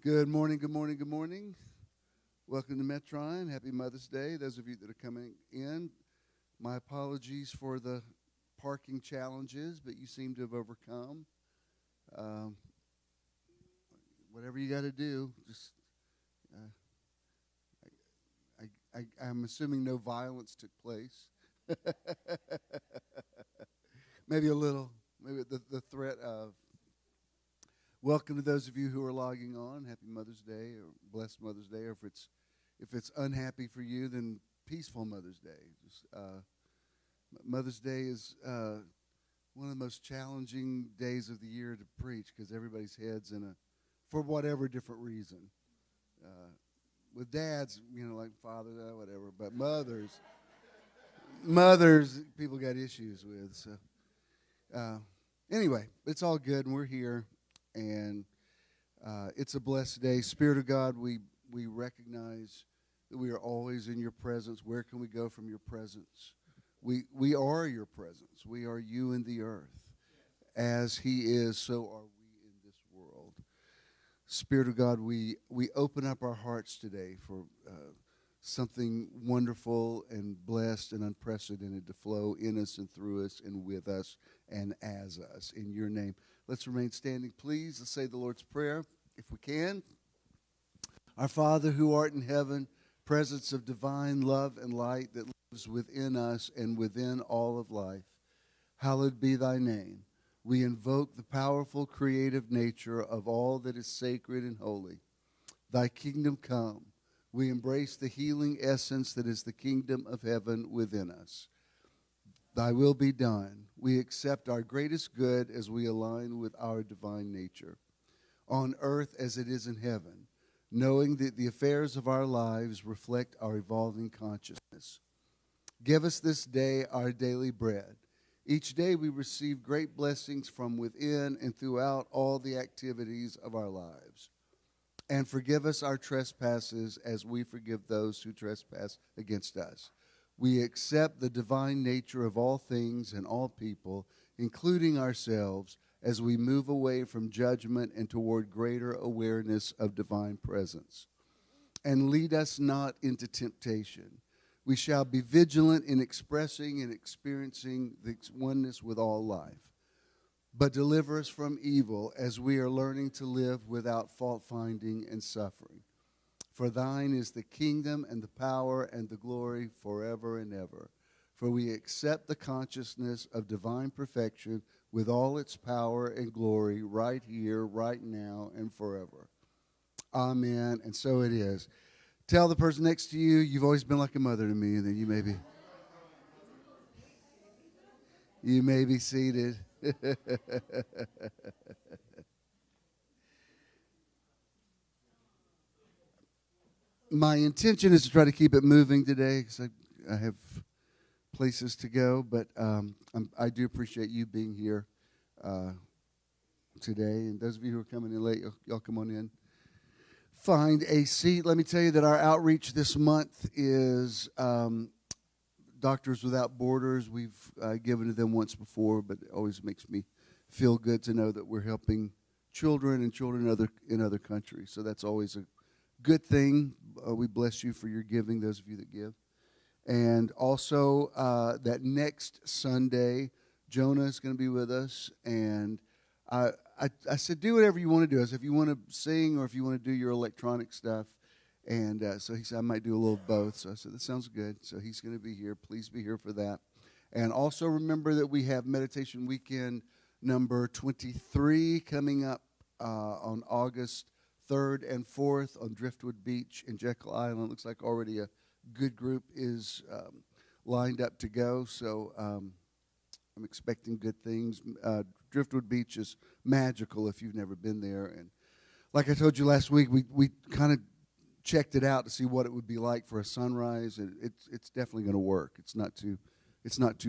Good morning, good morning, good morning. Welcome to Metron. Happy Mother's Day. Those of you that are coming in, my apologies for the parking challenges, but you seem to have overcome. Um, Whatever you got to do, just I'm assuming no violence took place. Maybe a little, maybe the threat of. Welcome to those of you who are logging on. Happy Mother's Day, or blessed Mother's Day. Or if it's unhappy for you, then peaceful Mother's Day. Mother's Day is one of the most challenging days of the year to preach because everybody's head's for whatever different reason. With dads, like fathers, whatever. But mothers, people got issues with. So anyway, it's all good, and we're here. And it's a blessed day. Spirit of God, we recognize that we are always in your presence. Where can we go from your presence? We are your presence. We are you in the earth. As he is, so are we in this world. Spirit of God, we open up our hearts today for something wonderful and blessed and unprecedented to flow in us and through us and with us and as us. In your name. Let's remain standing, please. Let's say the Lord's Prayer, if we can. Our Father who art in heaven, presence of divine love and light that lives within us and within all of life, hallowed be thy name. We invoke the powerful creative nature of all that is sacred and holy. Thy kingdom come. We embrace the healing essence that is the kingdom of heaven within us. Thy will be done. We accept our greatest good as we align with our divine nature, on earth as it is in heaven, knowing that the affairs of our lives reflect our evolving consciousness. Give us this day our daily bread. Each day we receive great blessings from within and throughout all the activities of our lives. And forgive us our trespasses as we forgive those who trespass against us. We accept the divine nature of all things and all people, including ourselves, as we move away from judgment and toward greater awareness of divine presence. And lead us not into temptation. We shall be vigilant in expressing and experiencing the oneness with all life. But deliver us from evil as we are learning to live without fault-finding and suffering. For thine is the kingdom and the power and the glory forever and ever. For we accept the consciousness of divine perfection with all its power and glory right here, right now, and forever. Amen. And so it is. Tell the person next to you, you've always been like a mother to me, and then you may be seated. My intention is to try to keep it moving today because I have places to go, but I do appreciate you being here today. And those of you who are coming in late, y'all come on in. Find a seat. Let me tell you that our outreach this month is Doctors Without Borders. We've given to them once before, but it always makes me feel good to know that we're helping children and children in other countries. So that's always a good thing. We bless you for your giving, those of you that give. And also that next Sunday, Jonah is going to be with us. And I said, do whatever you want to do. I said, if you want to sing or if you want to do your electronic stuff. And so he said, I might do a little both. So I said, that sounds good. So he's going to be here. Please be here for that. And also remember that we have Meditation Weekend number 23 coming up on August 3rd and 4th on Driftwood Beach in Jekyll Island. Looks like already a good group is lined up to go, so I'm expecting good things. Driftwood Beach is magical if you've never been there. And like I told you last week, we kind of checked it out to see what it would be like for a sunrise. And it's definitely going to work. It's not too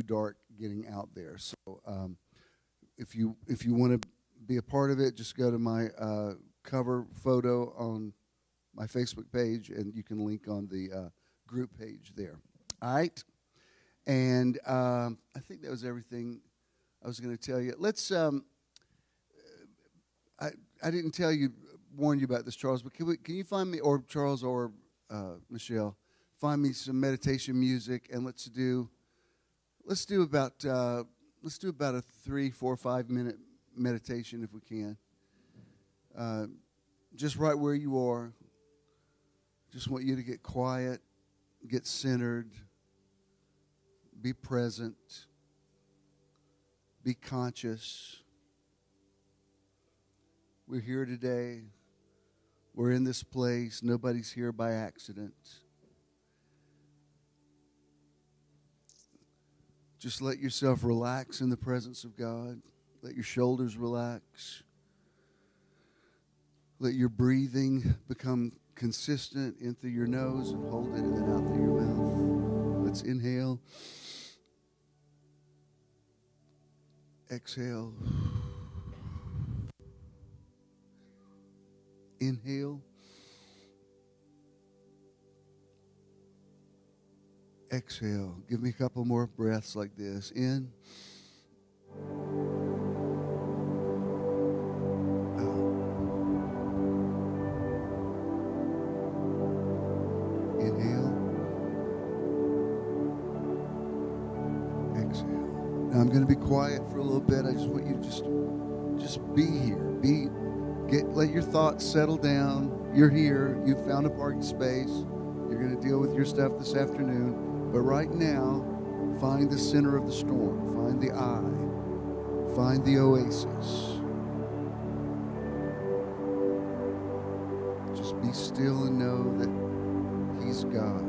dark getting out there. So if you want to be a part of it, just go to my cover photo on my Facebook page, and you can link on the group page there. All right? And I think that was everything I was going to tell you. Let's. I didn't warn you about this, Charles. But can you find me, or Charles, or Michelle, find me some meditation music, and let's do about a 3, 4, 5 minute meditation if we can. Just right where you are. Just want you to get quiet, get centered, be present, be conscious. We're here today. We're in this place. Nobody's here by accident. Just let yourself relax in the presence of God. Let your shoulders relax. Let your breathing become consistent in through your nose and hold it and then out through your mouth. Let's inhale. Exhale. Inhale. Exhale. Give me a couple more breaths like this. In. Out. Inhale. Exhale. Now I'm going to be quiet for a little bit. I just want you to just be here. Let your thoughts settle down. You're here. You've found a parking space. You're going to deal with your stuff this afternoon. But right now, find the center of the storm. Find the eye. Find the oasis. Just be still and know that He's God.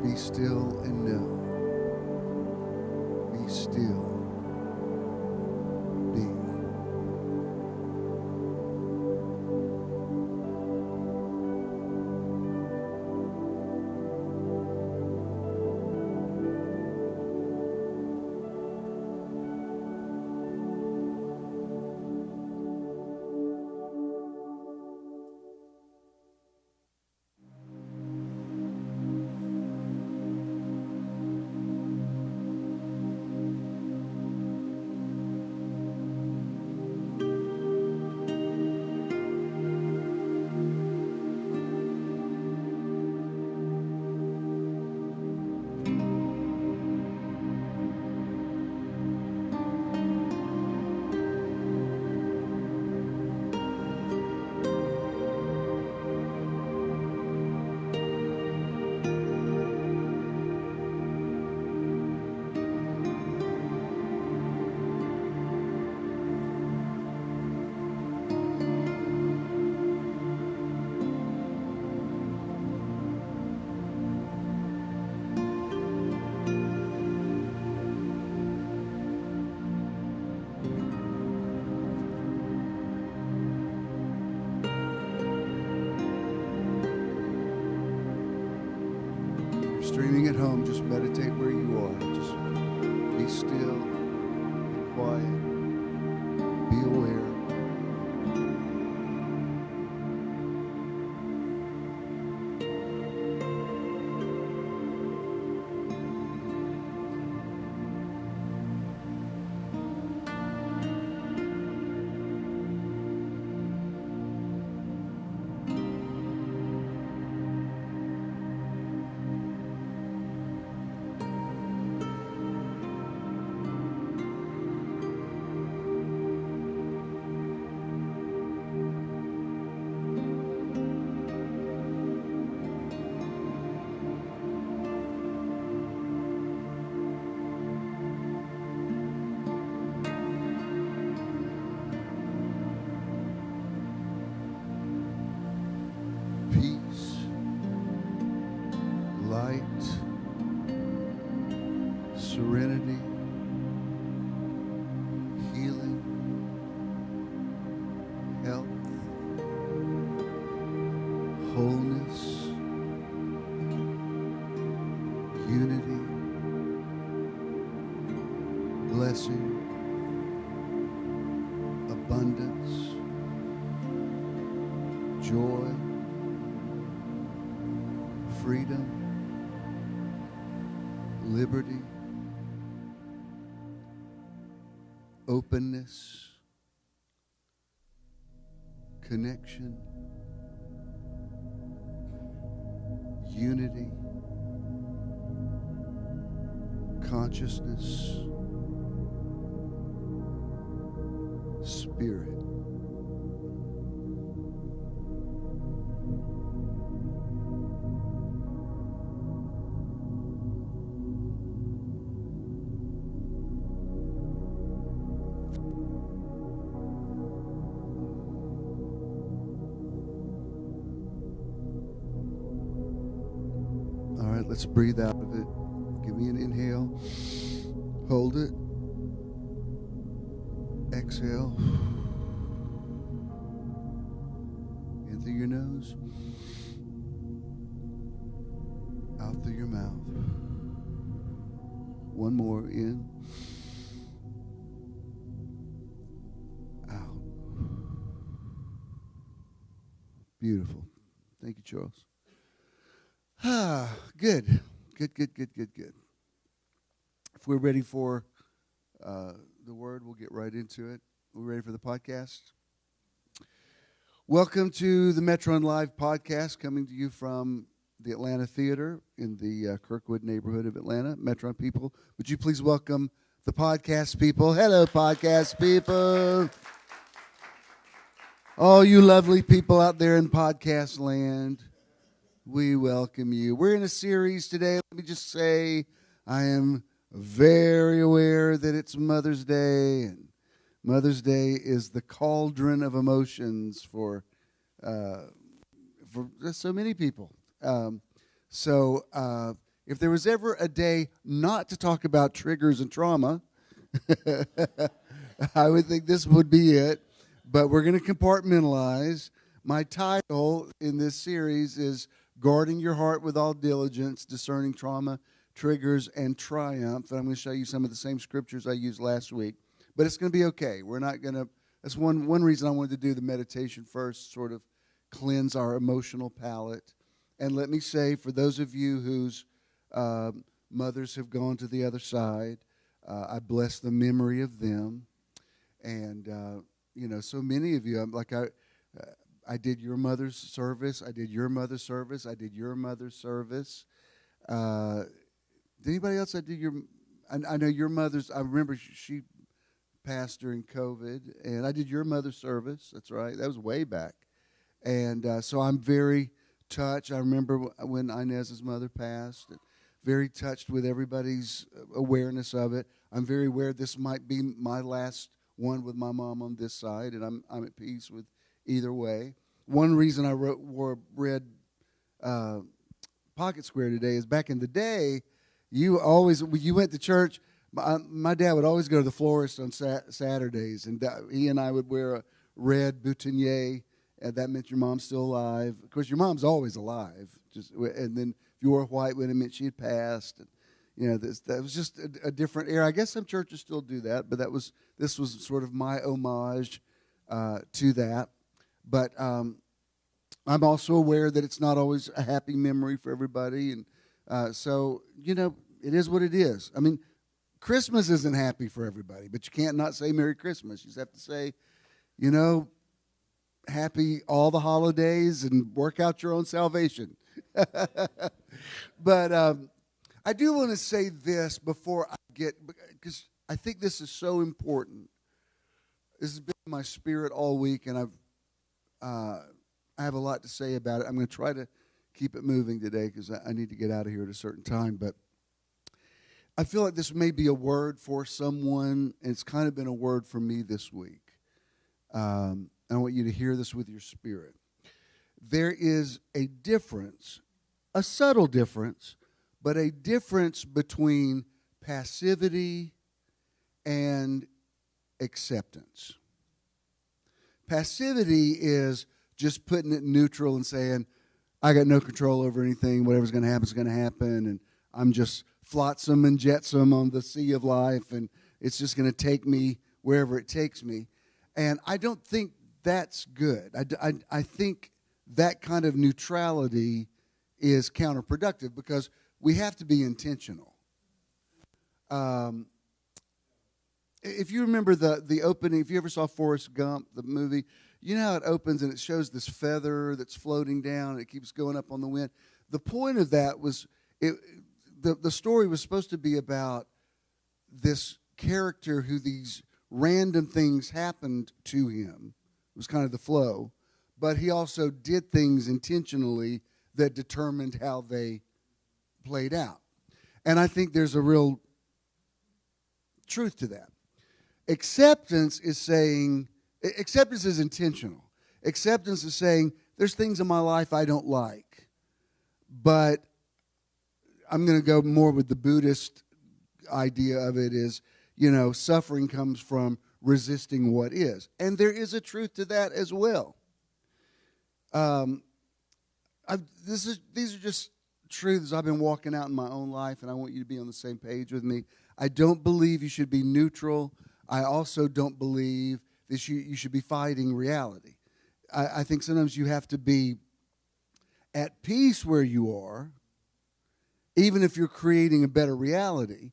Be still and know. Be still. Streaming at home, just meditate where you are. Just be still, be quiet, be aware. Serenity, healing, health, wholeness, unity, blessing, abundance, joy, freedom, liberty, openness, connection, unity, consciousness, spirit. All right, let's breathe out of it. Give me an inhale. Hold it. Exhale. In through your nose. Out through your mouth. One more. In. Out. Beautiful. Thank you, Charles. Good. Good. If we're ready for the word, we'll get right into it. We're ready for the podcast. Welcome to the Metron Live podcast, coming to you from the Atlanta Theater in the Kirkwood neighborhood of Atlanta. Metron people, would you please welcome the podcast people? Hello, podcast people. All you lovely people out there in podcast land, we welcome you. We're in a series today. Let me just say, I am very aware that it's Mother's Day, and Mother's Day is the cauldron of emotions for so many people. So if there was ever a day not to talk about triggers and trauma, I would think this would be it. But we're going to compartmentalize. My title in this series is Guarding Your Heart with All Diligence, Discerning Trauma, Triggers, and Triumph. And I'm going to show you some of the same scriptures I used last week. But it's going to be okay. We're not going to, that's one reason I wanted to do the meditation first, sort of cleanse our emotional palate. And let me say, for those of you whose mothers have gone to the other side, I bless the memory of them. And, so many of you, I did your mother's service. I did your mother's service. I did your mother's service. Did anybody else? I know your mother's. I remember she passed during COVID, and I did your mother's service. That's right. That was way back. And so I'm very touched. I remember when Inez's mother passed. Very touched with everybody's awareness of it. I'm very aware this might be my last one with my mom on this side, and I'm at peace with either way. One reason I wore red pocket square today is back in the day, when you went to church, my dad would always go to the florist on Saturdays, and he and I would wear a red boutonniere, and that meant your mom's still alive. Of course, your mom's always alive. And then if you wore white, it meant she had passed. And, that was just a different era. I guess some churches still do that, but this was sort of my homage to that. But I'm also aware that it's not always a happy memory for everybody. And so, it is what it is. I mean, Christmas isn't happy for everybody, but you can't not say Merry Christmas. You just have to say, happy all the holidays and work out your own salvation. But I do want to say this before I because I think this is so important. This has been in my spirit all week, and I have a lot to say about it. I'm going to try to keep it moving today because I need to get out of here at a certain time. But I feel like this may be a word for someone, and it's kind of been a word for me this week. I want you to hear this with your spirit. There is a difference, a subtle difference, but a difference between passivity and acceptance. Passivity is just putting it neutral and saying, I got no control over anything. Whatever's going to happen is going to happen. And I'm just flotsam and jetsam on the sea of life. And it's just going to take me wherever it takes me. And I don't think that's good. I think that kind of neutrality is counterproductive because we have to be intentional. if you remember the opening, if you ever saw Forrest Gump, the movie, you know how it opens and it shows this feather that's floating down and it keeps going up on the wind. The point of that was the story was supposed to be about this character who these random things happened to him. It was kind of the flow. But he also did things intentionally that determined how they played out. And I think there's a real truth to that. Acceptance is intentional. Acceptance is saying, there's things in my life I don't like, but I'm going to go more with the Buddhist idea of it is, suffering comes from resisting what is. And there is a truth to that as well. These are just truths I've been walking out in my own life, and I want you to be on the same page with me. I don't believe you should be neutral. I also don't believe that you should be fighting reality. I think sometimes you have to be at peace where you are, even if you're creating a better reality,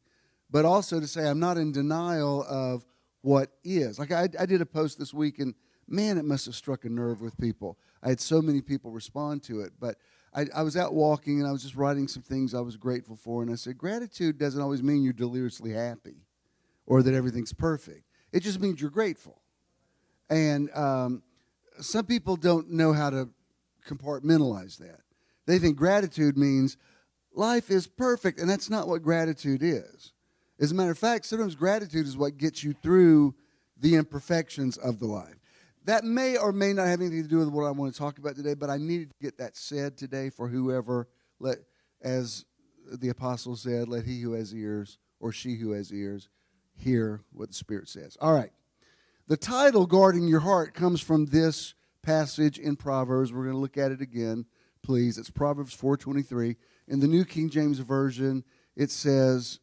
but also to say I'm not in denial of what is. Like I did a post this week, and man, it must have struck a nerve with people. I had so many people respond to it, but I was out walking, and I was just writing some things I was grateful for, and I said, gratitude doesn't always mean you're deliriously happy or that everything's perfect. It just means you're grateful. And some people don't know how to compartmentalize that. They think gratitude means life is perfect, and that's not what gratitude is. As a matter of fact, sometimes gratitude is what gets you through the imperfections of the life. That may or may not have anything to do with what I want to talk about today, but I needed to get that said today for whoever, as the apostle said, let he who has ears or she who has ears hear what the Spirit says. All right. The title, Guarding Your Heart, comes from this passage in Proverbs. We're going to look at it again, please. It's Proverbs 4:23. In the New King James Version, it says,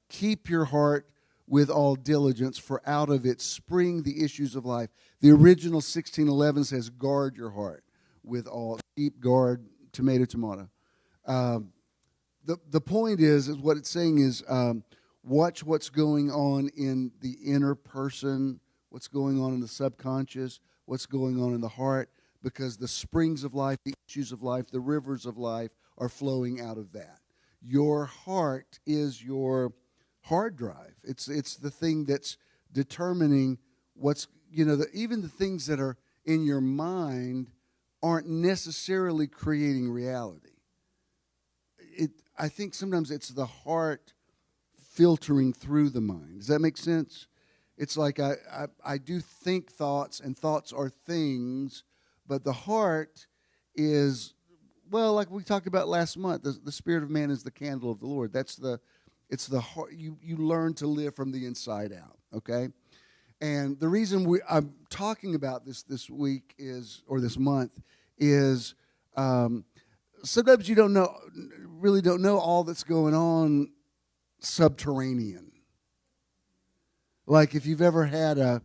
keep your heart with all diligence, for out of it spring the issues of life. The original 1611 says, guard your heart with all, keep, guard, tomato. The point is what it's saying is, watch what's going on in the inner person, what's going on in the subconscious, what's going on in the heart, because the springs of life, the issues of life, the rivers of life are flowing out of that. Your heart is your hard drive. It's the thing that's determining what's, even the things that are in your mind aren't necessarily creating reality. I think sometimes it's the heart filtering through the mind. Does that make sense? It's like I do think thoughts, and thoughts are things, but the heart is, well, like we talked about last month, the spirit of man is the candle of the Lord. It's the heart. You learn to live from the inside out, okay? And the reason I'm talking about this week or this month is sometimes you really don't know all that's going on subterranean. Like if you've ever had a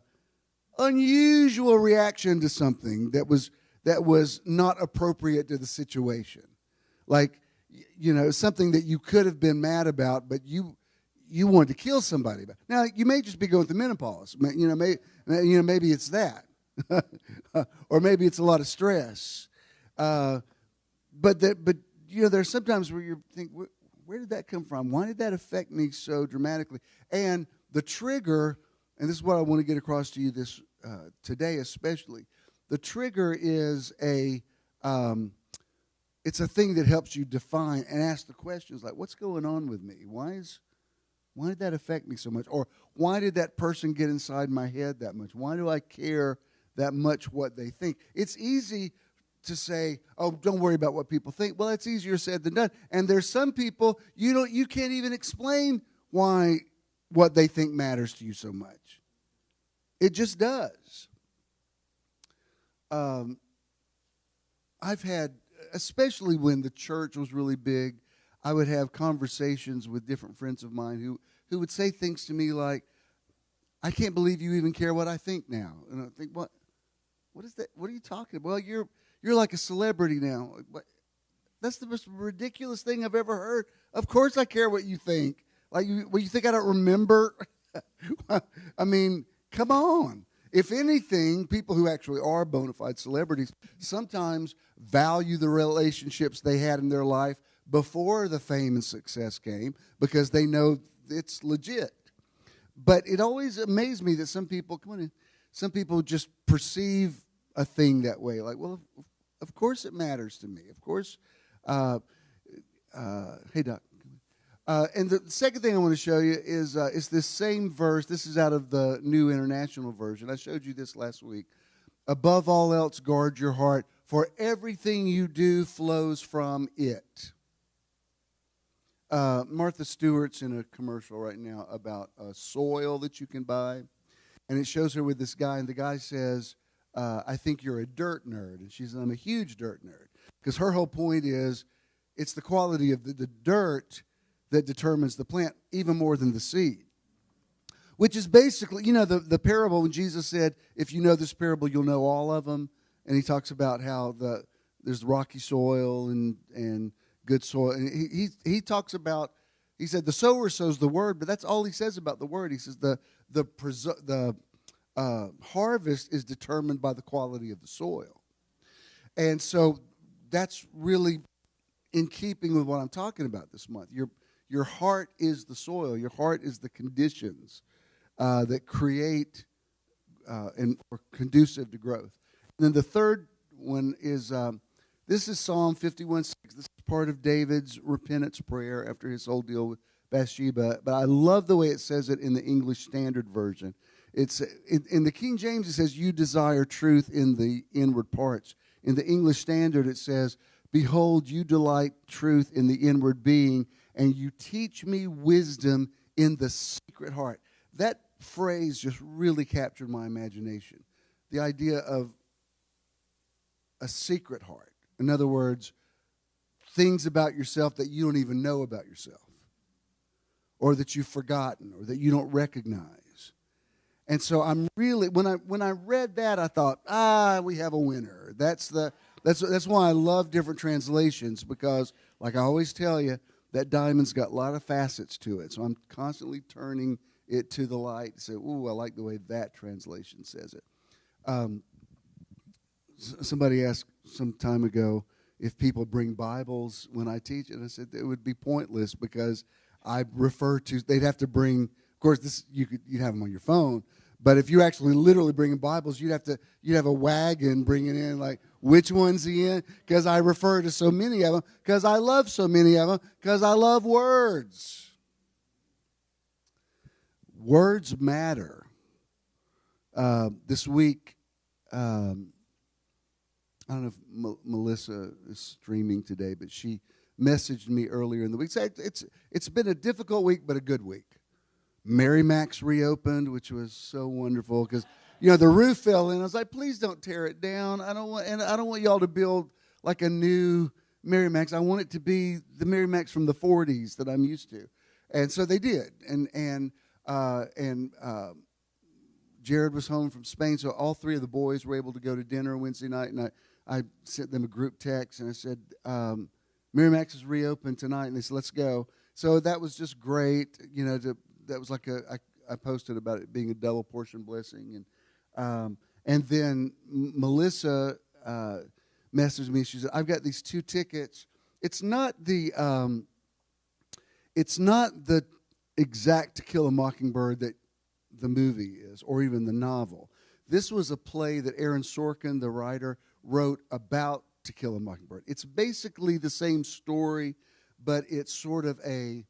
unusual reaction to something that was not appropriate to the situation. Like, something that you could have been mad about, but you wanted to kill somebody about. Now, you may just be going through menopause. Maybe it's that. Or maybe it's a lot of stress. But there's sometimes where you think, where did that come from? Why did that affect me so dramatically? And the trigger, and this is what I want to get across to you today especially, the trigger is it's a thing that helps you define and ask the questions like, what's going on with me? Why did that affect me so much? Or why did that person get inside my head that much? Why do I care that much what they think? It's easy to say, oh, don't worry about what people think. Well, it's easier said than done. And there's some people, you can't even explain why what they think matters to you so much. It just does. I've had, especially when the church was really big, I would have conversations with different friends of mine who would say things to me like, I can't believe you even care what I think now. And I think, what is that? What are you talking about? Well, you're like a celebrity now. That's the most ridiculous thing I've ever heard. Of course I care what you think. Like, you think I don't remember? I mean, come on. If anything, people who actually are bona fide celebrities sometimes value the relationships they had in their life before the fame and success came because they know it's legit. But it always amazed me that some people, some people just perceive a thing that way. Like, well, of course it matters to me. Of course. Hey, Doc. And the second thing I want to show you is this same verse. This is out of the New International Version. I showed you this last week. Above all else, guard your heart, for everything you do flows from it. Martha Stewart's in a commercial right now about soil that you can buy. And it shows her with this guy, and the guy says, I think you're a dirt nerd. And she says, I'm a huge dirt nerd. Because her whole point is, it's the quality of the dirt that determines the plant even more than the seed. Which is basically, the parable when Jesus said, if you know this parable, you'll know all of them. And he talks about how there's rocky soil and good soil. And he talks about, he said, the sower sows the word, but that's all he says about the word. He says the harvest is determined by the quality of the soil. And so that's really in keeping with what I'm talking about this month. Your heart is the soil. Your heart is the conditions that create and are conducive to growth. And then the third one is, this is Psalm 51:6. This is part of David's repentance prayer after his whole deal with Bathsheba. But I love the way it says it in the English Standard Version. It's in the King James, it says, you desire truth in the inward parts. In the English Standard, it says, behold, you delight truth in the inward being, and you teach me wisdom in the secret heart. That phrase just really captured my imagination. The idea of a secret heart. In other words, things about yourself that you don't even know about yourself, or that you've forgotten, or that you don't recognize. And so I'm really, when I read that, I thought, we have a winner. That's why I love different translations, because, like I always tell you, that diamond's got a lot of facets to it. So I'm constantly turning it to the light and say, ooh, I like the way that translation says it. Somebody asked some time ago if people bring Bibles when I teach, and I said it would be pointless because I refer to, they'd have to bring, of course, you'd have them on your phone, but if you actually literally bring Bibles, you'd have a wagon bringing in, like, which one's he in? Because I refer to so many of them, because I love so many of them, because I love words. Words matter. This week, I don't know if Melissa is streaming today, but she messaged me earlier in the week. It's been a difficult week, but a good week. Mary Mac's reopened, which was so wonderful because, the roof fell in. I was like, please don't tear it down. I don't want y'all to build like a new Mary Mac's. I want it to be the Mary Mac's from the 40s that I'm used to. And so they did. And Jared was home from Spain, so all three of the boys were able to go to dinner Wednesday night, and I sent them a group text, and I said, Mary Mac's is reopened tonight, and they said, let's go. So that was just great, that was like I posted about it being a double portion blessing. And then Melissa messaged me. She said, I've got these 2 tickets. It's not the exact To Kill a Mockingbird that the movie is, or even the novel. This was a play that Aaron Sorkin, the writer, wrote about To Kill a Mockingbird. It's basically the same story, but it's sort of a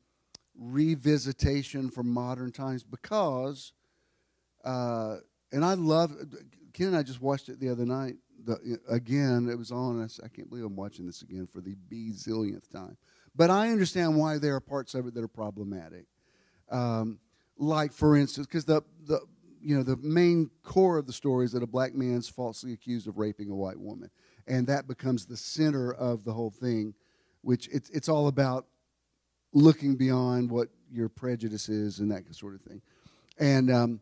revisitation from modern times because, and I love, Ken and I just watched it the other night. Again, it was on. I can't believe I'm watching this again for the bazillionth time. But I understand why there are parts of it that are problematic. Like, for instance, because the main core of the story is that a black man's falsely accused of raping a white woman. And that becomes the center of the whole thing, which it's all about looking beyond what your prejudice is and that sort of thing. And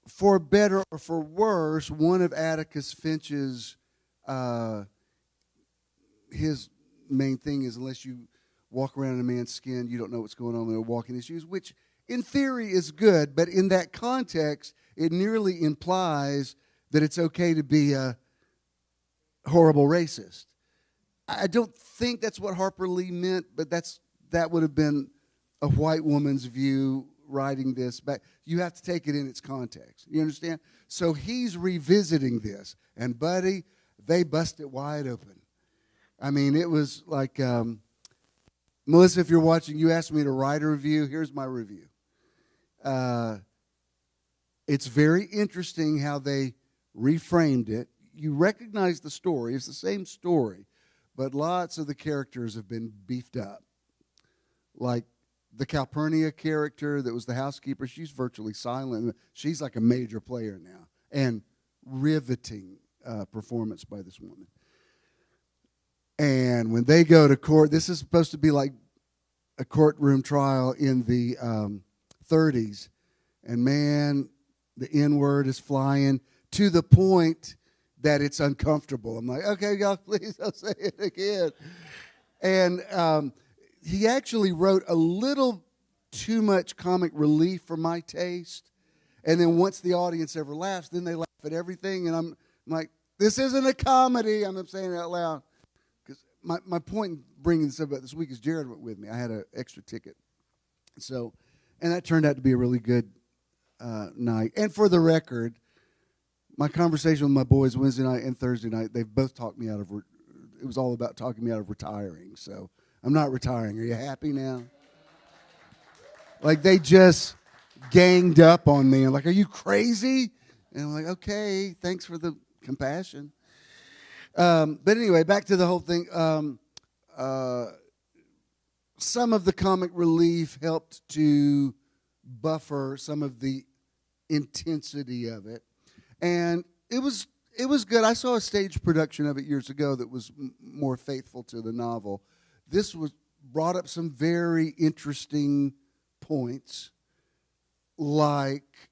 for better or for worse, one of Atticus Finch's, his main thing is unless you walk around in a man's skin, you don't know what's going on when they're walking his shoes, which in theory is good, but in that context, it nearly implies that it's okay to be a horrible racist. I don't think that's what Harper Lee meant, but that would have been a white woman's view writing this. But you have to take it in its context. You understand? So he's revisiting this, and buddy, they bust it wide open. I mean, it was like, Melissa, if you're watching, you asked me to write a review. Here's my review. It's very interesting how they reframed it. You recognize the story. It's the same story, but lots of the characters have been beefed up. Like the Calpurnia character that was the housekeeper, she's virtually silent. She's like a major player now. And riveting performance by this woman. And when they go to court, this is supposed to be like a courtroom trial in the 30s. And man, the N-word is flying to the point that it's uncomfortable. I'm like, okay, y'all, please don't say it again. And he actually wrote a little too much comic relief for my taste. And then once the audience ever laughs, then they laugh at everything. And I'm like, this isn't a comedy. I'm saying it out loud. Because my point in bringing this up about this week is Jared went with me. I had an extra ticket. So, and that turned out to be a really good night. And for the record, my conversation with my boys Wednesday night and Thursday night, they've both talked me out of, it was all about talking me out of retiring. So I'm not retiring. Are you happy now? Like they just ganged up on me and like, are you crazy? And I'm like, okay, thanks for the compassion. But anyway, back to the whole thing. Some of the comic relief helped to buffer some of the intensity of it. And it was good. I saw a stage production of it years ago that was more faithful to the novel. This brought up some very interesting points, like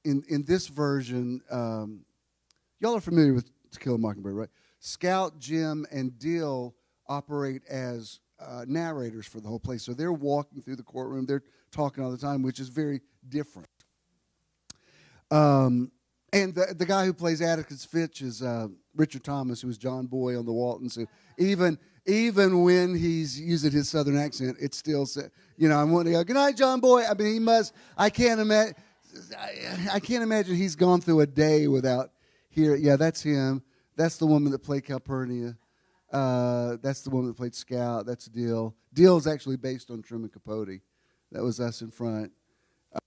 in this version, y'all are familiar with To Kill a Mockingbird, right? Scout, Jim, and Dill operate as narrators for the whole place. So they're walking through the courtroom. They're talking all the time, which is very different. And the guy who plays Atticus Finch is Richard Thomas, who was John Boy on the Waltons. So even when he's using his southern accent, it's still, I'm wanting to go, good night, John Boy. I mean, he must, I can't imagine he's gone through a day without hearing, yeah, that's him. That's the woman that played Calpurnia. That's the woman that played Scout. That's Dill. Dill is actually based on Truman Capote. That was us in front.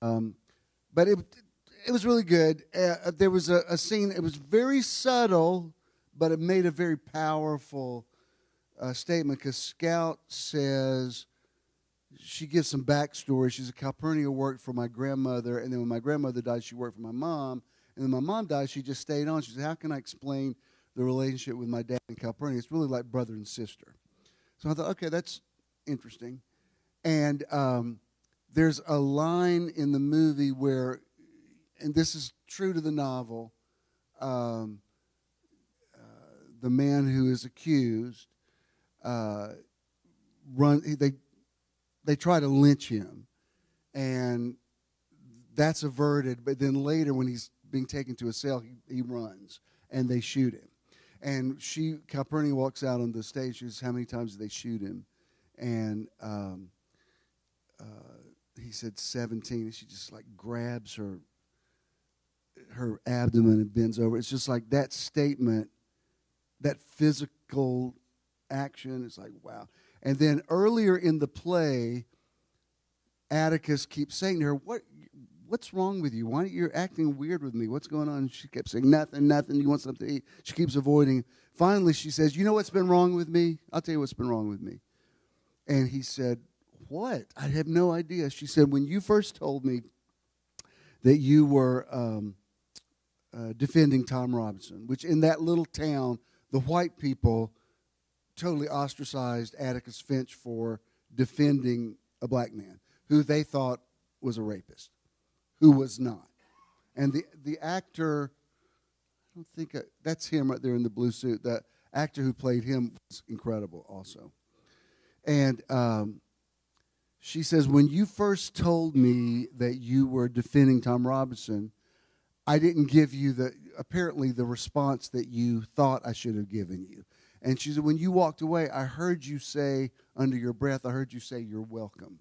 But it was really good. There was a scene. It was very subtle, but it made a very powerful statement because Scout says, she gives some backstory. She's a Calpurnia worked for my grandmother, and then when my grandmother died, she worked for my mom. And then my mom died, she just stayed on. She said, how can I explain the relationship with my dad and Calpurnia? It's really like brother and sister. So I thought, okay, that's interesting. And there's a line in the movie where, and this is true to the novel, the man who is accused, they try to lynch him, and that's averted. But then later, when he's being taken to a cell, he runs, and they shoot him. And Calpurnia walks out on the stage. She says, how many times did they shoot him? And he said 17. And she just like grabs her abdomen and bends over. It's just like that statement, that physical action. It's like, wow. And then earlier in the play, Atticus keeps saying to her, what's wrong with you? Why you're acting weird with me? What's going on? And she kept saying, nothing. You want something to eat? She keeps avoiding. Finally, she says, you know what's been wrong with me? I'll tell you what's been wrong with me. And he said, what? I have no idea. She said, when you first told me that you were defending Tom Robinson, which in that little town, the white people totally ostracized Atticus Finch for defending a black man who they thought was a rapist, who was not. And the actor, I don't think, that's him right there in the blue suit. The actor who played him was incredible also. And She says, when you first told me that you were defending Tom Robinson, I didn't give you apparently the response that you thought I should have given you. And she said, when you walked away, I heard you say under your breath, I heard you say, you're welcome.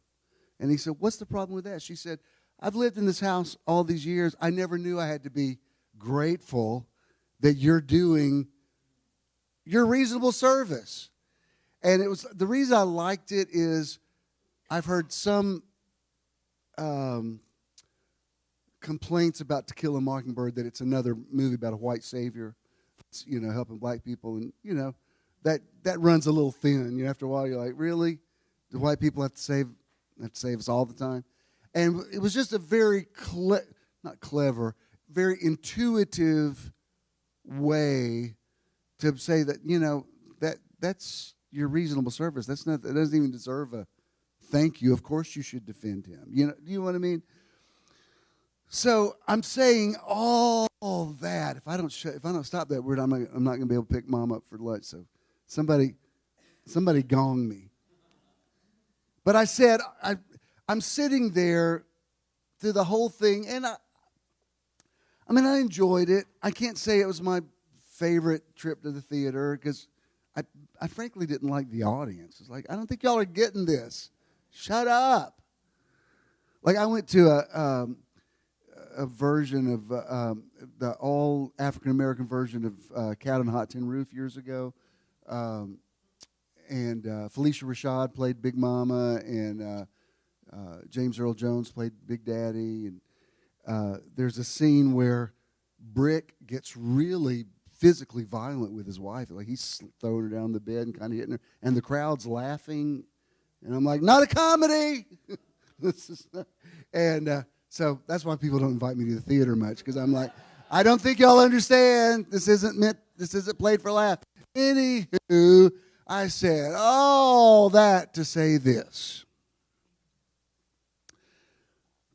And he said, what's the problem with that? She said, I've lived in this house all these years. I never knew I had to be grateful that you're doing your reasonable service. And it was the reason I liked it is I've heard some complaints about To Kill a Mockingbird that it's another movie about a white savior, helping black people, and that runs a little thin. After a while, you're like, really? Do white people have to save us all the time? And it was just a very not clever, very intuitive way to say that that's your reasonable service. That doesn't even deserve a thank you. Of course you should defend him. Do you know what I mean? So I'm saying all that. If I don't stop that word, I'm not going to be able to pick Mom up for lunch. So somebody gong me. But I said I'm sitting there through the whole thing, and I enjoyed it. I can't say it was my favorite trip to the theater because I frankly didn't like the audience. It's like, I don't think y'all are getting this. Shut up. Like, I went to a version of the all African-American version of Cat on a Hot Tin Roof years ago. And Felicia Rashad played Big Mama, and James Earl Jones played Big Daddy. And there's a scene where Brick gets really physically violent with his wife. Like, he's throwing her down the bed and kind of hitting her. And the crowd's laughing. And I'm like, not a comedy! So that's why people don't invite me to the theater much, because I'm like, I don't think y'all understand. This isn't played for laugh. Anywho, I said all that to say this.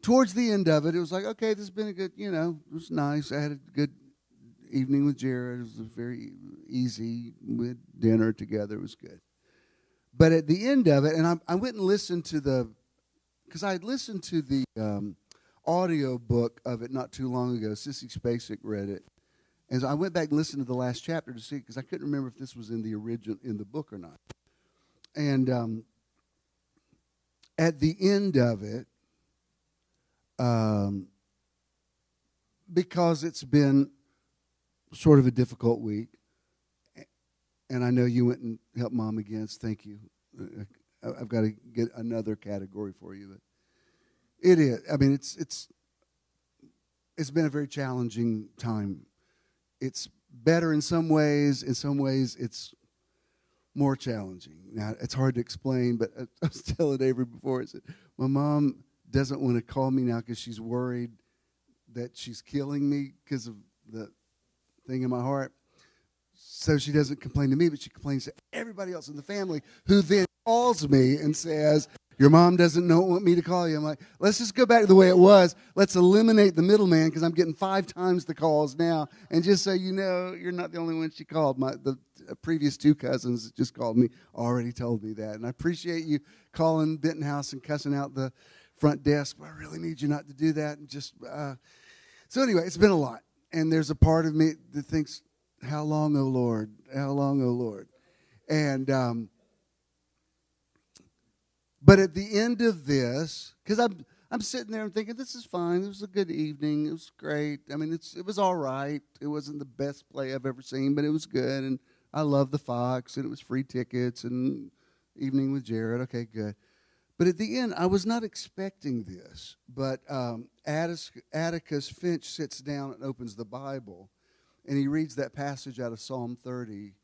Towards the end of it, it was like, okay, this has been a good, it was nice. I had a good evening with Jared. It was very easy. We had dinner together. It was good. But at the end of it, and I went and listened to because I had listened to the audio book of it not too long ago. Sissy Spacek read it. And so I went back and listened to the last chapter to see, because I couldn't remember if this was in the original, in the book or not. And at the end of it, because it's been sort of a difficult week, and I know you went and helped Mom again. Thank you. I've got to get another category for you. But it is. I mean, it's been a very challenging time. It's better in some ways. In some ways, it's more challenging. Now, it's hard to explain, but I was telling Avery before, I said, my mom doesn't want to call me now because she's worried that she's killing me because of the thing in my heart. So she doesn't complain to me, but she complains to everybody else in the family, who then calls me and says, your mom doesn't want me to call you. I'm like, let's just go back to the way it was. Let's eliminate the middleman, because I'm getting 5 times the calls now. And just so you know, you're not the only one she called. The previous 2 cousins that just called me already told me that. And I appreciate you calling Benton House and cussing out the front desk, but I really need you not to do that. And just so anyway, it's been a lot. And there's a part of me that thinks, how long, O Lord? How long, O Lord? And but at the end of this, because I'm sitting there and thinking, this is fine. It was a good evening. It was great. I mean, it was all right. It wasn't the best play I've ever seen, but it was good. And I love the Fox, and it was free tickets and evening with Jared. Okay, good. But at the end, I was not expecting this. But Atticus Finch sits down and opens the Bible, and he reads that passage out of Psalm 30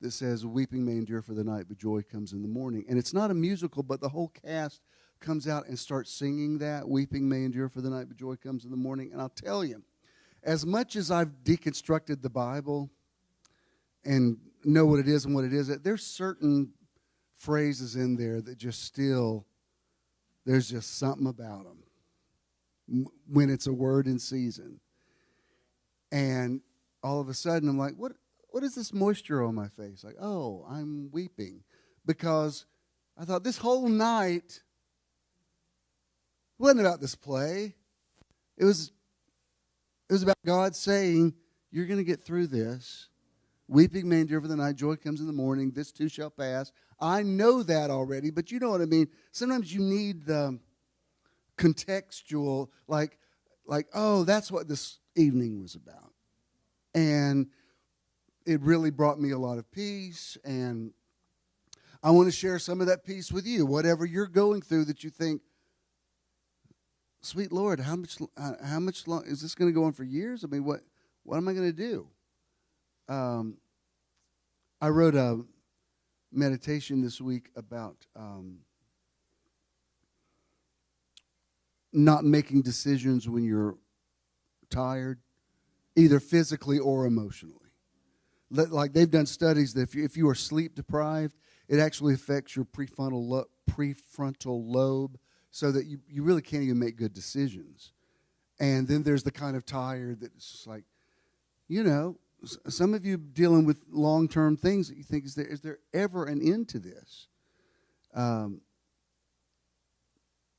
that says, weeping may endure for the night, but joy comes in the morning. And it's not a musical, but the whole cast comes out and starts singing that, weeping may endure for the night, but joy comes in the morning. And I'll tell you, as much as I've deconstructed the Bible and know what it is and what it isn't, there's certain phrases in there that just still, there's just something about them when it's a word in season. And all of a sudden, I'm like, what is this moisture on my face? Like, oh, I'm weeping. Because I thought this whole night, wasn't about this play. It was about God saying, you're going to get through this. Weeping may endure for the night, joy comes in the morning, this too shall pass. I know that already, but you know what I mean. Sometimes you need the contextual, like, oh, that's what this evening was about. And it really brought me a lot of peace, and I want to share some of that peace with you. Whatever you're going through that you think, sweet Lord, how much long is this going to go on for years? I mean, what am I going to do? I wrote a meditation this week about not making decisions when you're tired, either physically or emotionally. Like they've done studies that if you are sleep deprived, it actually affects your prefrontal lobe so that you really can't even make good decisions. And then there's the kind of tired that's just like, some of you dealing with long-term things that you think, is there ever an end to this?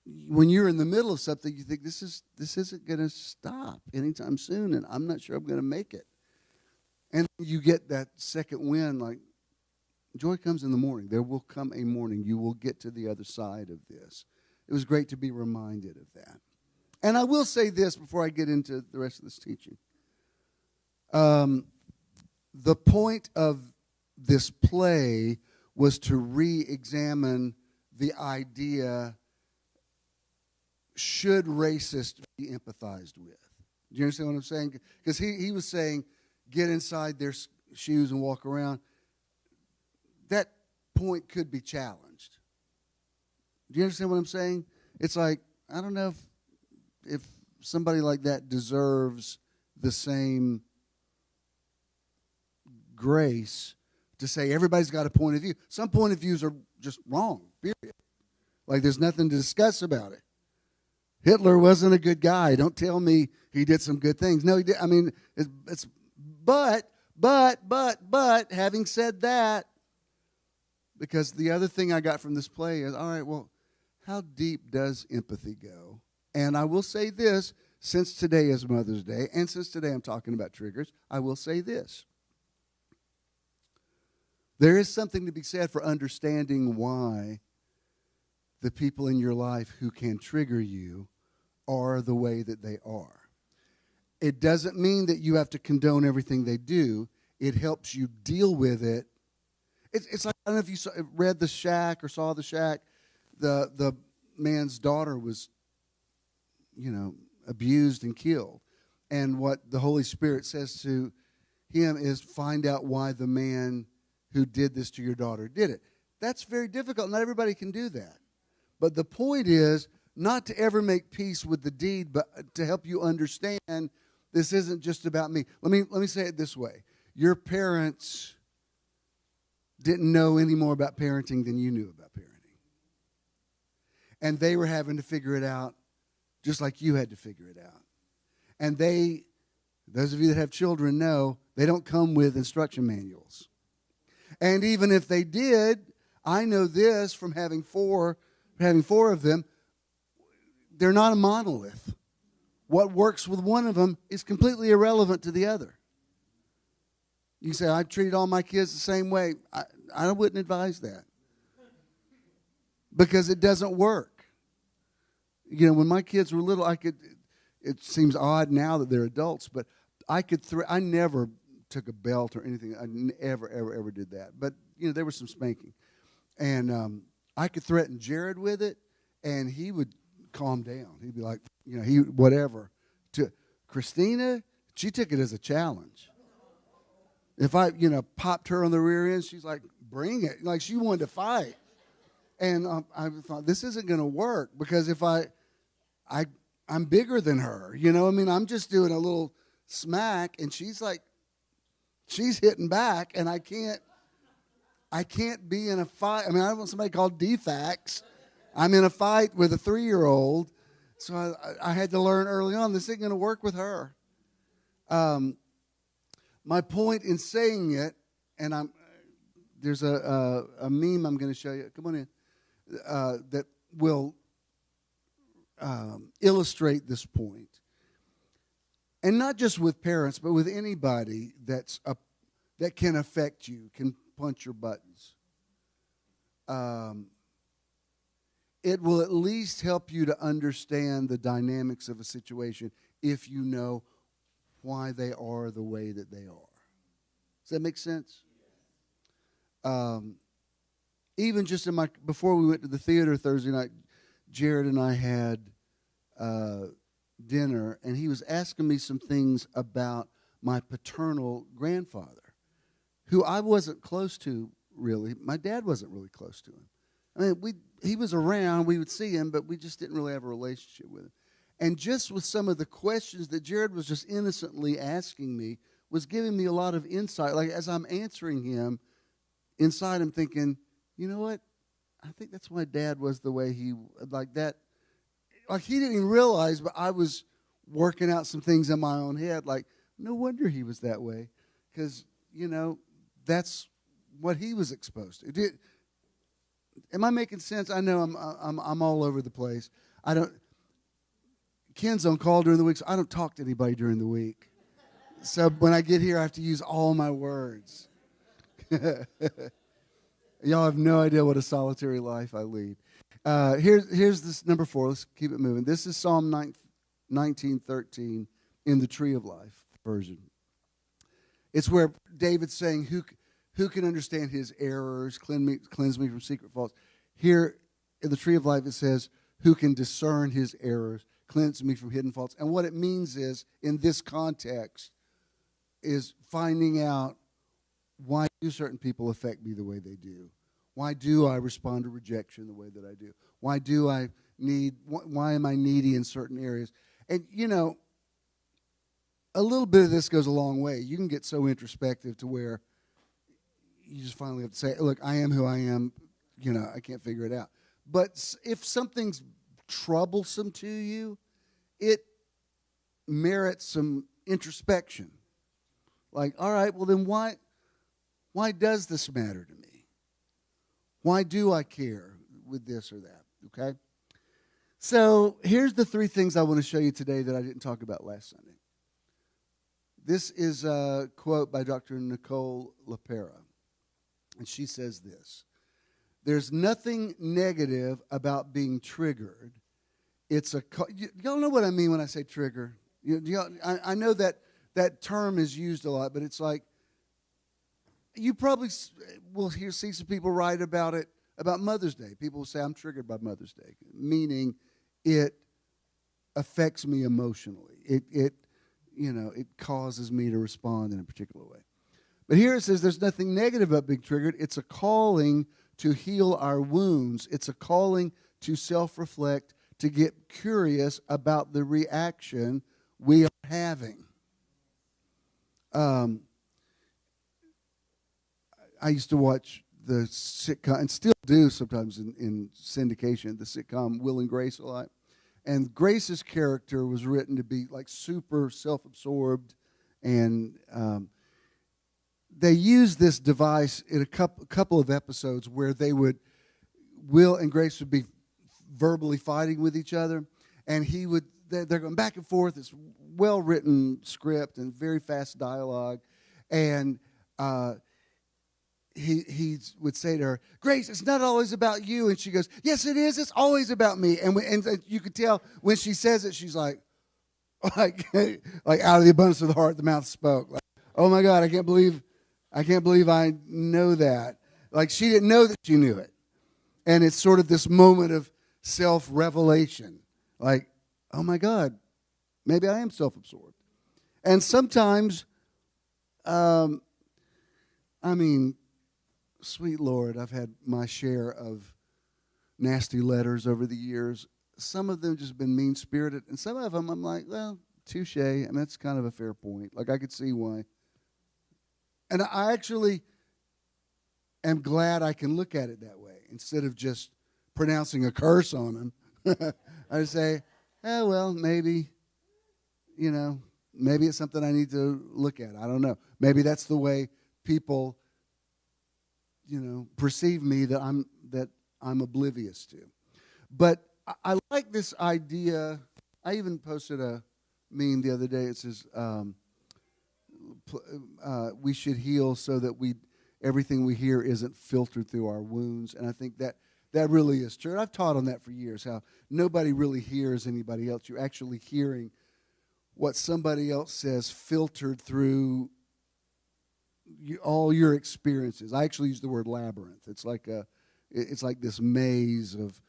When you're in the middle of something, you think this isn't going to stop anytime soon, and I'm not sure I'm going to make it. And you get that second wind, like, joy comes in the morning. There will come a morning. You will get to the other side of this. It was great to be reminded of that. And I will say this before I get into the rest of this teaching. The point of this play was to re-examine the idea, should racists be empathized with? Do you understand what I'm saying? Because he was saying, get inside their shoes and walk around. That point could be challenged. Do you understand what I'm saying? It's like, I don't know if somebody like that deserves the same grace to say everybody's got a point of view. Some point of views are just wrong, period. Like there's nothing to discuss about it. Hitler wasn't a good guy. Don't tell me he did some good things. No, he did. I mean, but having said that, because the other thing I got from this play is, all right, well, how deep does empathy go? And I will say this, since today is Mother's Day, and since today I'm talking about triggers, I will say this. There is something to be said for understanding why the people in your life who can trigger you are the way that they are. It doesn't mean that you have to condone everything they do. It helps you deal with it. It's like, I don't know if you read The Shack or saw The Shack. The man's daughter was, abused and killed. And what the Holy Spirit says to him is, find out why the man who did this to your daughter did it. That's very difficult. Not everybody can do that. But the point is not to ever make peace with the deed, but to help you understand this isn't just about me. Let me say it this way. Your parents didn't know any more about parenting than you knew about parenting. And they were having to figure it out just like you had to figure it out. And those of you that have children know, they don't come with instruction manuals. And even if they did, I know this from having four of them, they're not a monolith. What works with one of them is completely irrelevant to the other. You say, I treated all my kids the same way. I wouldn't advise that. Because it doesn't work. When my kids were little, it seems odd now that they're adults, but I never took a belt or anything. I never, ever did that. But, there was some spanking. And I could threaten Jared with it, and he would calm down. He'd be like, whatever. To Christina, she took it as a challenge. If I, popped her on the rear end, she's like, bring it. Like she wanted to fight. And I thought, this isn't going to work because if I'm bigger than her. I'm just doing a little smack, and she's hitting back, and I can't be in a fight. I don't want somebody called DFAX. I'm in a fight with a 3-year-old, so I had to learn early on, this isn't going to work with her. My point in saying it, and there's a meme I'm going to show you. Come on in. That will illustrate this point. And not just with parents, but with anybody that can affect you, can punch your buttons. It will at least help you to understand the dynamics of a situation if you know why they are the way that they are. Does that make sense? Even just before we went to the theater Thursday night, Jared and I had dinner, and he was asking me some things about my paternal grandfather, who I wasn't close to really. My dad wasn't really close to him. I mean, he was around, we would see him, but we just didn't really have a relationship with him. And just with some of the questions that Jared was just innocently asking me was giving me a lot of insight. Like, as I'm answering him, inside I'm thinking, you know what? I think that's why Dad was the way he, like that. Like, he didn't even realize, but I was working out some things in my own head. Like, no wonder he was that way, because, you know, that's what he was exposed to. Am I making sense? I know I'm all over the place. Ken's on call during the week, so I don't talk to anybody during the week. So when I get here, I have to use all my words. Y'all have no idea what a solitary life I lead. Here's this number 4. Let's keep it moving. This is Psalm 19:13 in the Tree of Life version. It's where David's saying, who can understand his errors, cleanse me from secret faults. Here in the Tree of Life it says, who can discern his errors, cleanse me from hidden faults. And what it means is, in this context, is finding out, why do certain people affect me the way they do? Why do I respond to rejection the way that I do? Why am I needy in certain areas? And, you know, a little bit of this goes a long way. You can get so introspective to where you just finally have to say, look, I am who I am. You know, I can't figure it out. But if something's troublesome to you, it merits some introspection. Like, all right, well then why does this matter to me? Why do I care with this or that? Okay? So here's the 3 things I want to show you today that I didn't talk about last Sunday. This is a quote by Dr. Nicole LaPera. And she says this: there's nothing negative about being triggered. Y'all know what I mean when I say trigger? I know that term is used a lot, but it's like, you probably will see some people write about it, about Mother's Day. People will say, I'm triggered by Mother's Day, meaning it affects me emotionally. It causes me to respond in a particular way. But here it says there's nothing negative about being triggered. It's a calling to heal our wounds. It's a calling to self-reflect, to get curious about the reaction we are having. I used to watch the sitcom, and still do sometimes in syndication, the sitcom Will and Grace a lot. And Grace's character was written to be like super self-absorbed, and they used this device in a couple of episodes where Will and Grace would be verbally fighting with each other, and they're going back and forth. It's well-written script and very fast dialogue, and he would say to her, Grace, it's not always about you. And she goes, yes, it is. It's always about me. And you could tell when she says it, she's like out of the abundance of the heart, the mouth spoke. Like, oh my God, I can't believe I know that. Like, she didn't know that she knew it. And it's sort of this moment of self-revelation. Like, oh my God, maybe I am self-absorbed. And sometimes, sweet Lord, I've had my share of nasty letters over the years. Some of them just been mean-spirited, and some of them I'm like, well, touche. I mean, that's kind of a fair point. Like, I could see why. And I actually am glad I can look at it that way instead of just pronouncing a curse on them. I say, oh, well, maybe it's something I need to look at. I don't know. Maybe that's the way people perceive me that I'm oblivious to. But I like this idea I even posted a meme the other day. It says, we should heal so that everything we hear isn't filtered through our wounds. And I think that really is true. And I've taught on that for years, how nobody really hears anybody else. You're actually hearing what somebody else says filtered through all your experiences. I actually use the word labyrinth. It's like this maze of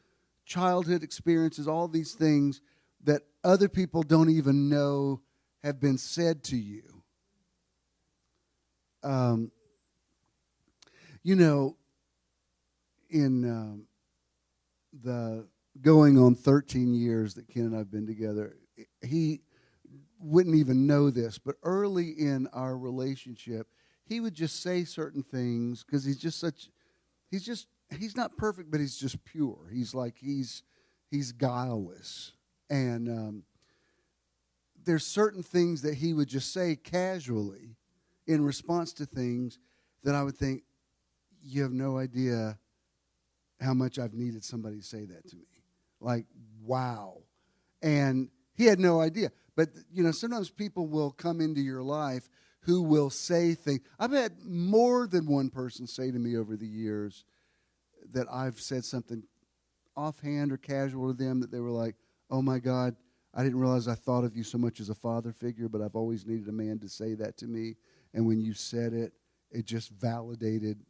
childhood experiences, all these things that other people don't even know have been said to you. In the going on 13 years that Ken and I have been together, he wouldn't even know this, but early in our relationship, he would just say certain things because he's not perfect, but he's just pure. He's guileless. And there's certain things that he would just say casually in response to things that I would think, you have no idea how much I've needed somebody to say that to me. Like, wow. And he had no idea. But, sometimes people will come into your life who will say things. I've had more than one person say to me over the years that I've said something offhand or casual to them that they were like, oh, my God, I didn't realize I thought of you so much as a father figure, but I've always needed a man to say that to me. And when you said it, it just validated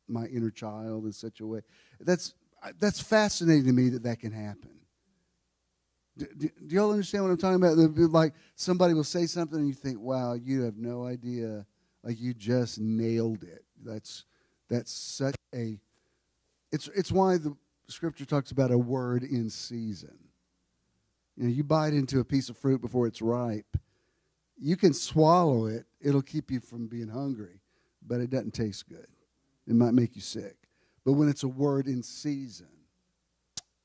my inner child in such a way. That's fascinating to me that can happen. Do y'all understand what I'm talking about? Like somebody will say something and you think, wow, you have no idea. Like you just nailed it. That's such a... It's why the Scripture talks about a word in season. You bite into a piece of fruit before it's ripe. You can swallow it. It'll keep you from being hungry, but it doesn't taste good. It might make you sick. But when it's a word in season,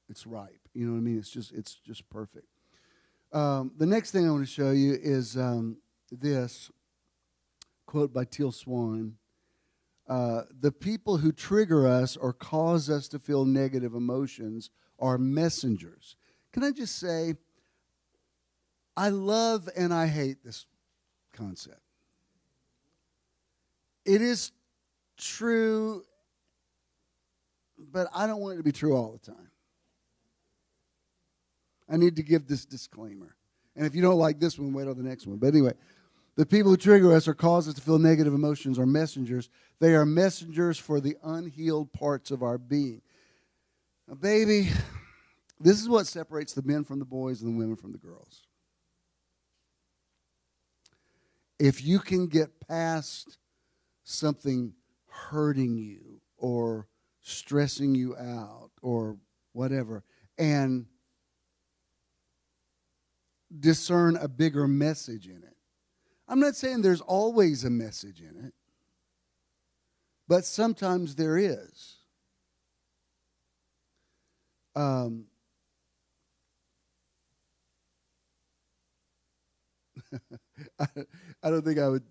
it's ripe. You know what I mean? It's just perfect. The next thing I want to show you is this quote by Teal Swan. The people who trigger us or cause us to feel negative emotions are messengers. Can I just say, I love and I hate this concept. It is true, but I don't want it to be true all the time. I need to give this disclaimer. And if you don't like this one, wait on the next one. But anyway, the people who trigger us or cause us to feel negative emotions are messengers. They are messengers for the unhealed parts of our being. Now, baby, this is what separates the men from the boys and the women from the girls. If you can get past something hurting you or stressing you out or whatever and discern a bigger message in it. I'm not saying there's always a message in it, but sometimes there is. I don't think I would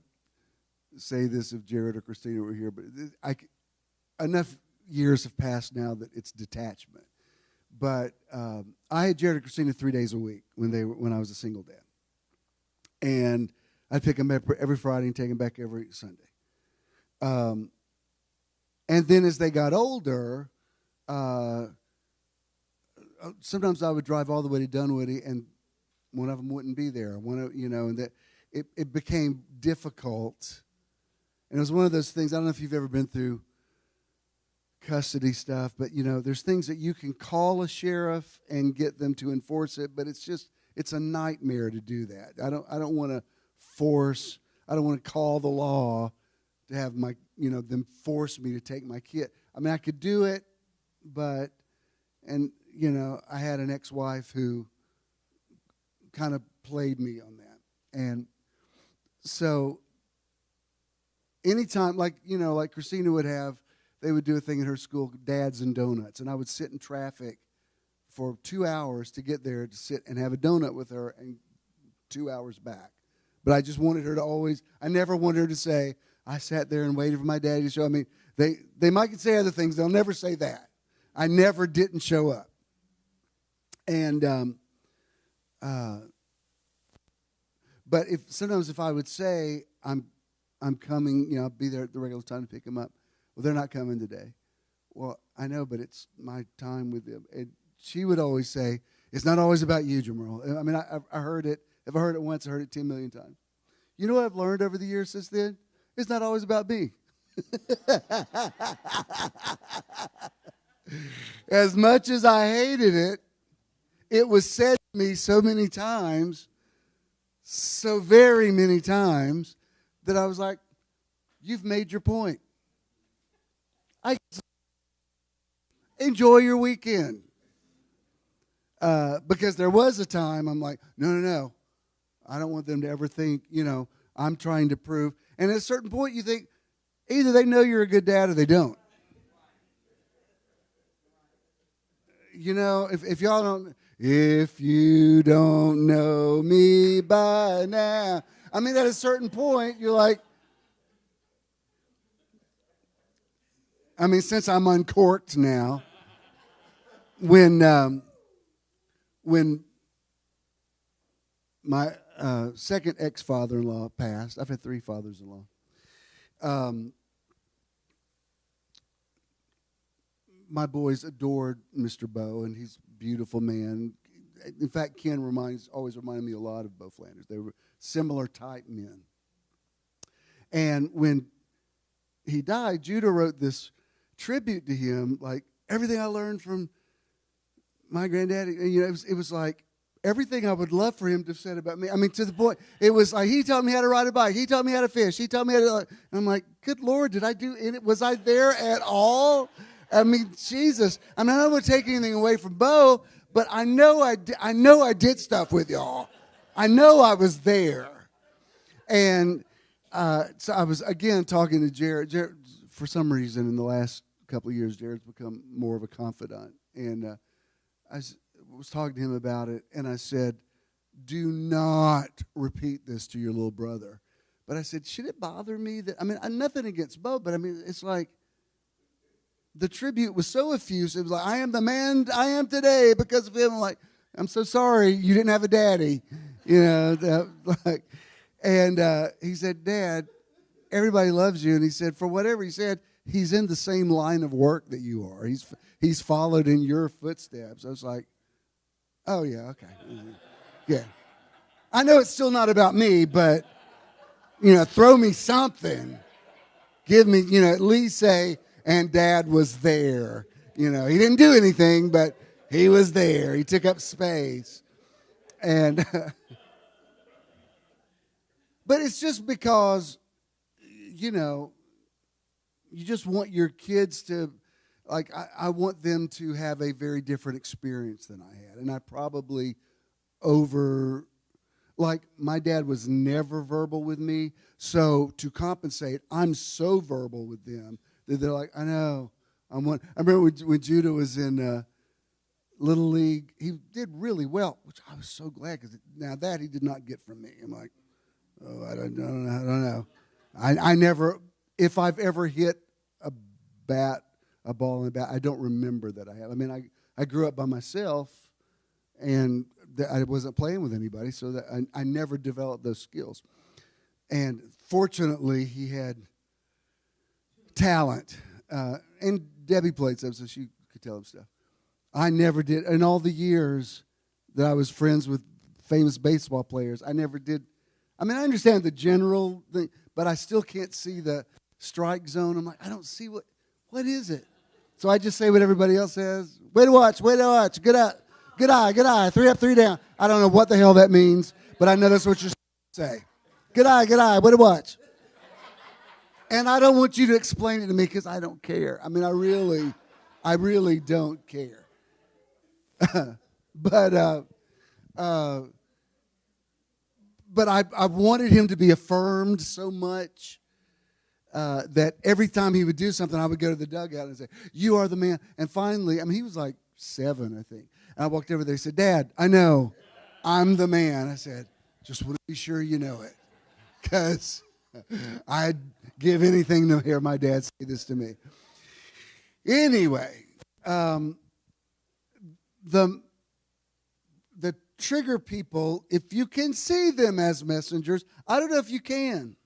say this if Jared or Christina were here, but enough years have passed now that it's detachment. But I had Jared and Christina 3 days a week when I was a single dad. And I'd pick them up every Friday and take them back every Sunday. And then as they got older, sometimes I would drive all the way to Dunwoody, and one of them wouldn't be there. And that it became difficult. And it was one of those things. I don't know if you've ever been through custody stuff, but there's things that you can call a sheriff and get them to enforce it, but it's a nightmare to do that. I don't want to call the law to have them force me to take my kid. I mean, I could do it, but I had an ex-wife who kind of played me on that. And so anytime, like Christina would have, they would do a thing in her school, Dads and Donuts, and I would sit in traffic for 2 hours to get there to sit and have a donut with her and 2 hours back. But I just wanted her to I never wanted her to say, I sat there and waited for my daddy to show up. I mean, they might say other things. They'll never say that. I never didn't show up. And But if I would say I'm coming, I'll be there at the regular time to pick them up. Well, they're not coming today. Well, I know, but it's my time with them. And she would always say, "It's not always about you, Jamal." I mean, I heard it. If I heard it once, I heard it 10 million times. You know what I've learned over the years since then? It's not always about me. As much as I hated it, it was said to me so many times, so very many times, that I was like, you've made your point. Enjoy your weekend. Because there was a time I'm like, no. I don't want them to ever think, I'm trying to prove. And at a certain point you think, either they know you're a good dad or they don't. If y'all don't, if you don't know me by now. I mean, at a certain point, you're like, since I'm uncorked now, when my second ex-father-in-law passed, I've had 3 fathers-in-law. My boys adored Mr. Bo, and he's a beautiful man. In fact, Ken always reminded me a lot of Bo Flanders. They were similar type men. And when he died, Judah wrote this tribute to him, like everything I learned from my granddaddy. It was like everything I would love for him to have said about me. To the point, it was like he taught me how to ride a bike. He taught me how to fish. He taught me how to. And I'm like, good Lord, did I do it? Was I there at all? Jesus. I don't want to take anything away from Bo, but I know I did stuff with y'all. I know I was there. And so I was, again, talking to Jared. Jared, for some reason, in the last couple of years, Jared's become more of a confidant. And I was talking to him about it, and I said, do not repeat this to your little brother. But I said, should it bother me that, nothing against Bo, but it's like, the tribute was so effusive. It was like, I am the man I am today because of him. I'm like, I'm so sorry you didn't have a daddy. And he said, Dad, everybody loves you. And he said, for whatever he said, he's in the same line of work that you are. He's followed in your footsteps. I was like, oh, yeah, okay. Yeah. I know it's still not about me, but, throw me something. Give me, at least say, and Dad was there. He didn't do anything, but he was there. He took up space. And but it's just because, you just want your kids to, like, I want them to have a very different experience than I had. And I probably my dad was never verbal with me. So to compensate, I'm so verbal with them that they're like, I know. I remember when Judah was in Little League, he did really well, which I was so glad, because now that he did not get from me. I'm like, oh, I don't know. I never, if I've ever hit a ball in the bat, I don't remember that I have. I grew up by myself, and I wasn't playing with anybody, so that I never developed those skills. And fortunately, he had talent, and Debbie played some, so she could tell him stuff. I never did. In all the years that I was friends with famous baseball players, I never did. I understand the general thing, but I still can't see the strike zone. I'm like, I don't see what is it? So I just say what everybody else says. Way to watch, good eye, 3 up, 3 down. I don't know what the hell that means, but I know that's what you're supposed to say. Good eye, way to watch. And I don't want you to explain it to me because I don't care. I really don't care. But I wanted him to be affirmed so much that every time he would do something, I would go to the dugout and say, you are the man. And finally, he was like 7, I think. And I walked over there and said, Dad, I know I'm the man. I said, just want to be sure you know it, because I'd give anything to hear my dad say this to me. Anyway, the trigger people, if you can see them as messengers, I don't know if you can.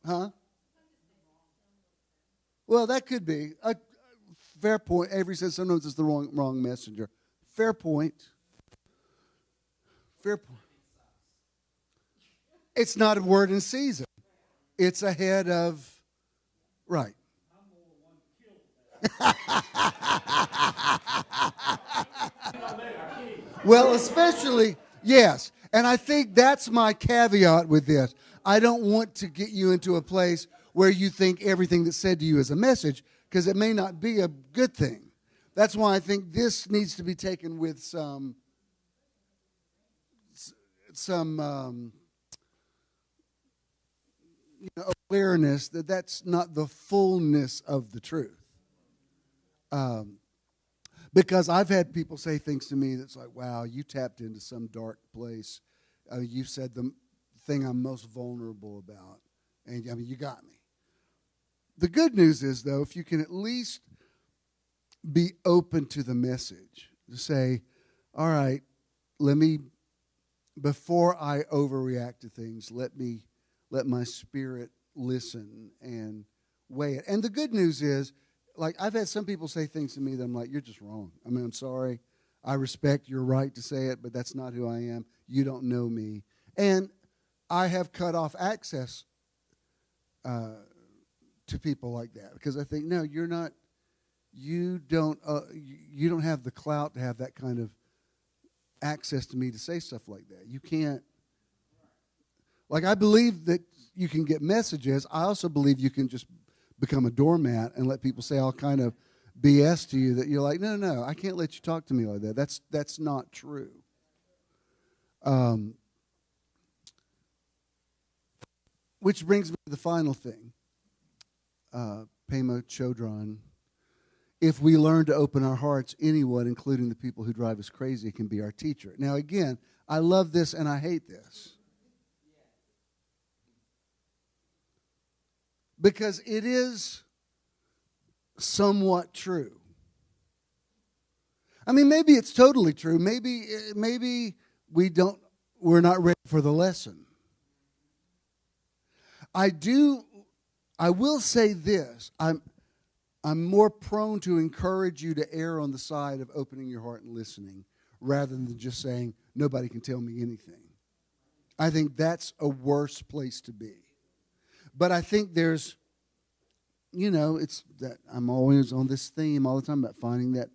Huh? Well, that could be a fair point. Avery says sometimes it's the wrong messenger. Fair point. Fair point. It's not a word in season. It's ahead of, right. Well, especially, yes. And I think that's my caveat with this. I don't want to get you into a place where you think everything that's said to you is a message, because it may not be a good thing. That's why I think this needs to be taken with some awareness that that's not the fullness of the truth. Because I've had people say things to me that's like, wow, you tapped into some dark place. You said the thing I'm most vulnerable about. And, I mean, you got me. The good news is, though, if you can at least be open to the message, to say, all right, before I overreact to things, let my spirit listen and weigh it. And the good news is, like, I've had some people say things to me that I'm like, you're just wrong. I mean, I'm sorry. I respect your right to say it, but that's not who I am. You don't know me. And I have cut off access to people like that, because I think, no, you're not. You don't have the clout to have that kind of access to me to say stuff like that. You can't. Like, I believe that you can get messages. I also believe you can just become a doormat and let people say all kind of BS to you that you're like, no, I can't let you talk to me like that. That's not true. Which brings me to the final thing. Pema Chodron. If we learn to open our hearts, anyone, including the people who drive us crazy, can be our teacher. Now, again, I love this and I hate this. Because it is somewhat true. I mean, maybe it's totally true. Maybe we're not ready for the lesson. I will say this. I'm more prone to encourage you to err on the side of opening your heart and listening, rather than just saying, nobody can tell me anything. I think that's a worse place to be. But I think there's, it's that I'm always on this theme all the time about finding that.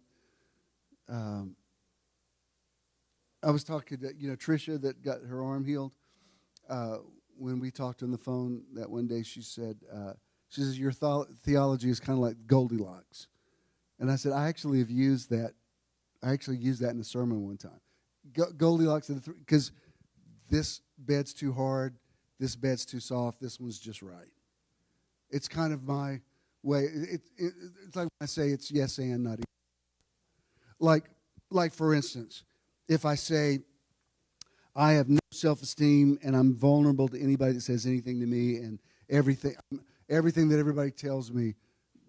I was talking to, Tricia that got her arm healed. When we talked on the phone that one day, she says, your theology is kind of like Goldilocks. And I said, I actually used that in a sermon one time. Goldilocks, because this bed's too hard, this bed's too soft, this one's just right. It's kind of my way. It's like when I say it's yes and, not even. Like for instance, if I say I have no self-esteem and I'm vulnerable to anybody that says anything to me, and everything that everybody tells me,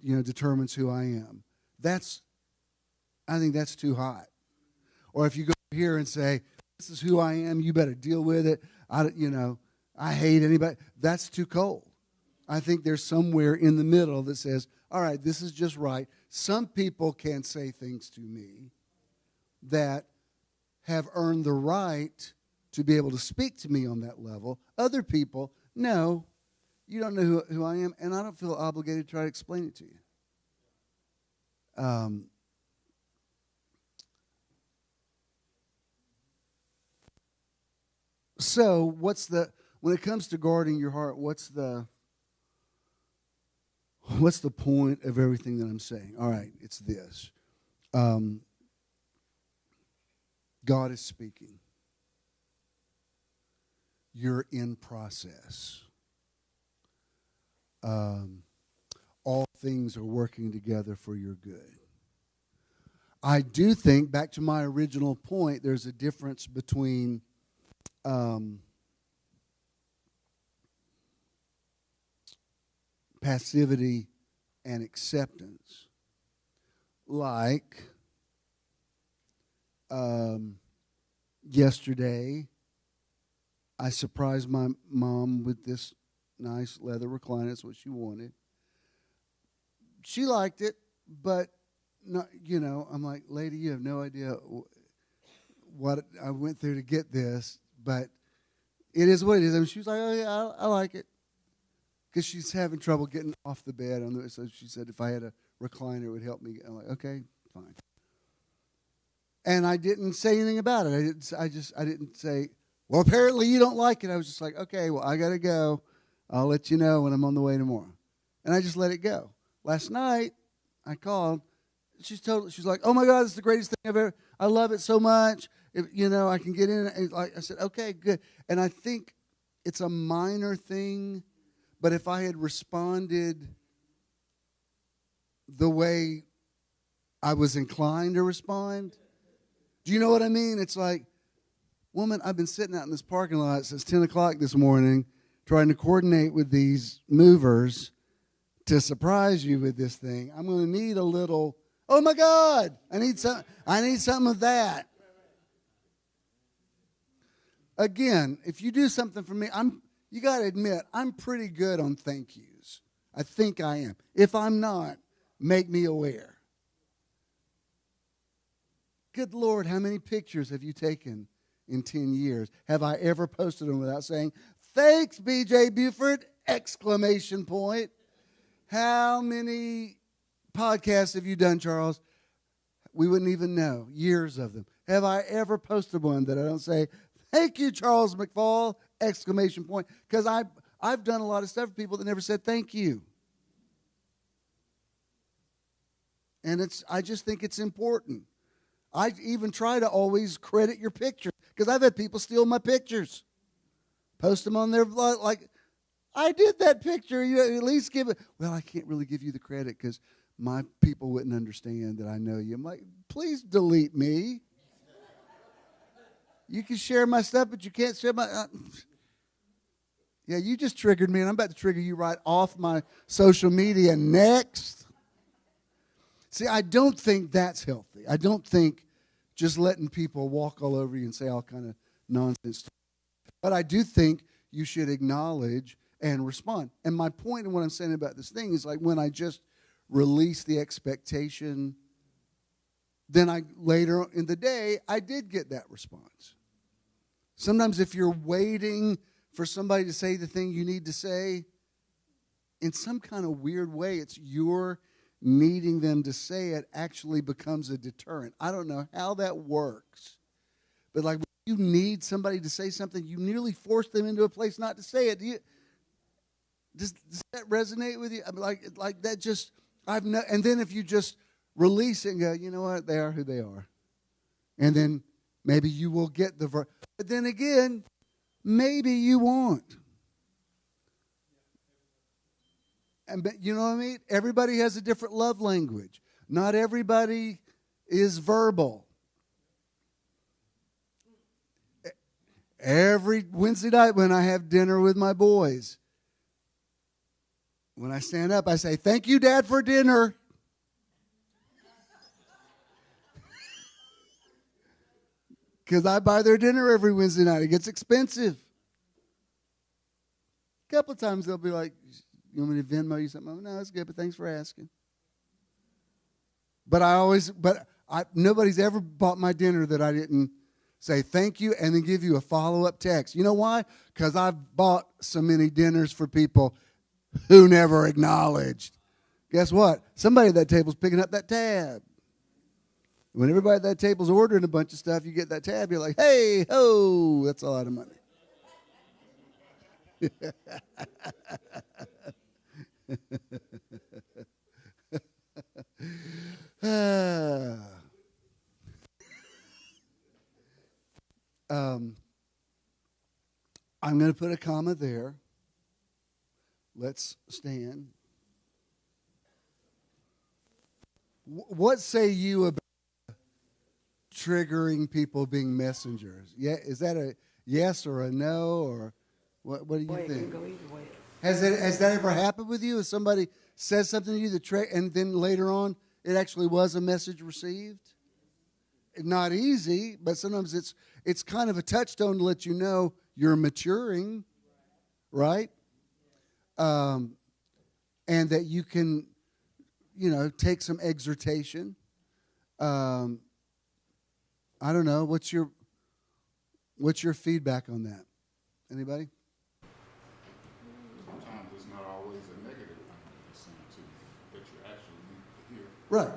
determines who I am. I think that's too hot. Or if you go here and say, this is who I am, you better deal with it. I hate anybody. That's too cold. I think there's somewhere in the middle that says, all right, this is just right. Some people can say things to me that have earned the right to be able to speak to me on that level. Other people, no, you don't know who I am, and I don't feel obligated to try to explain it to you. So when it comes to guarding your heart, what's the point of everything that I'm saying? All right, it's this. God is speaking. You're in process. All things are working together for your good. I do think, back to my original point, there's a difference between passivity and acceptance. like yesterday, I surprised my mom with this nice leather recliner. That's what she wanted. She liked it, but not, I'm like, lady, you have no idea what I went through to get this, but it is what it is. I mean, she was like, oh yeah, I like it, because she's having trouble getting off the bed so she said if I had a recliner, it would help me. I'm like, okay, fine. And I didn't say anything about it. I didn't say, well, apparently you don't like it. I was just like, okay, well, I got to go. I'll let you know when I'm on the way tomorrow. And I just let it go. Last night, I called. She's like, oh, my God, it's the greatest thing I've ever. I love it so much. I can get in it. And I said, okay, good. And I think it's a minor thing, but if I had responded the way I was inclined to respond, do you know what I mean? It's like, woman, I've been sitting out in this parking lot since 10 o'clock this morning trying to coordinate with these movers to surprise you with this thing. I'm going to need a little, oh, my God, I need something of that. Again, if you do something for me, you got to admit, I'm pretty good on thank yous. I think I am. If I'm not, make me aware. Good Lord, how many pictures have you taken in 10 years? Have I ever posted them without saying, thanks, B.J. Buford, exclamation point. How many podcasts have you done, Charles? We wouldn't even know. Years of them. Have I ever posted one that I don't say, thank you, Charles McFall, exclamation point? Because I've done a lot of stuff for people that never said thank you. And I just think it's important. I even try to always credit your picture, because I've had people steal my pictures, post them on their, like, I did that picture. You at least give it. Well, I can't really give you the credit because my people wouldn't understand that I know you. I'm like, please delete me. You can share my stuff, but you can't share my. Yeah, you just triggered me, and I'm about to trigger you right off my social media next. See, I don't think that's healthy. I don't think just letting people walk all over you and say all kind of nonsense. But I do think you should acknowledge and respond. And my point in what I'm saying about this thing is, like, when I just release the expectation, then later in the day, I did get that response. Sometimes if you're waiting for somebody to say the thing you need to say, in some kind of weird way, it's your needing them to say it actually becomes a deterrent. I don't know how that works. But like, when you need somebody to say something, you nearly force them into a place not to say it. Does that resonate with you? I mean, like that just, and then if you just release it and go, you know what, they are who they are. And then maybe you will get the but then again, maybe you won't. But you know what I mean? Everybody has a different love language. Not everybody is verbal. Every Wednesday night when I have dinner with my boys, when I stand up, I say, thank you, Dad, for dinner. Because I buy their dinner every Wednesday night. It gets expensive. A couple of times they'll be like, you want me to Venmo you something? No, it's good, but thanks for asking. But nobody's ever bought my dinner that I didn't say thank you and then give you a follow-up text. You know why? Because I've bought so many dinners for people who never acknowledged. Guess what? Somebody at that table's picking up that tab. When everybody at that table's ordering a bunch of stuff, you get that tab, you're like, hey, ho, that's a lot of money. I'm going to put a comma there. Let's stand. What say you about triggering people being messengers? Yeah, is that a yes or a no, or what do you think? It can go either way. Has that ever happened with you? If somebody says something to you and then later on it actually was a message received. Not easy, but sometimes it's kind of a touchstone to let you know you're maturing, right? And that you can, take some exhortation. I don't know. What's your feedback on that? Anybody? Sometimes it's not always a negative thing that's saying to you that you actually need to hear. Right.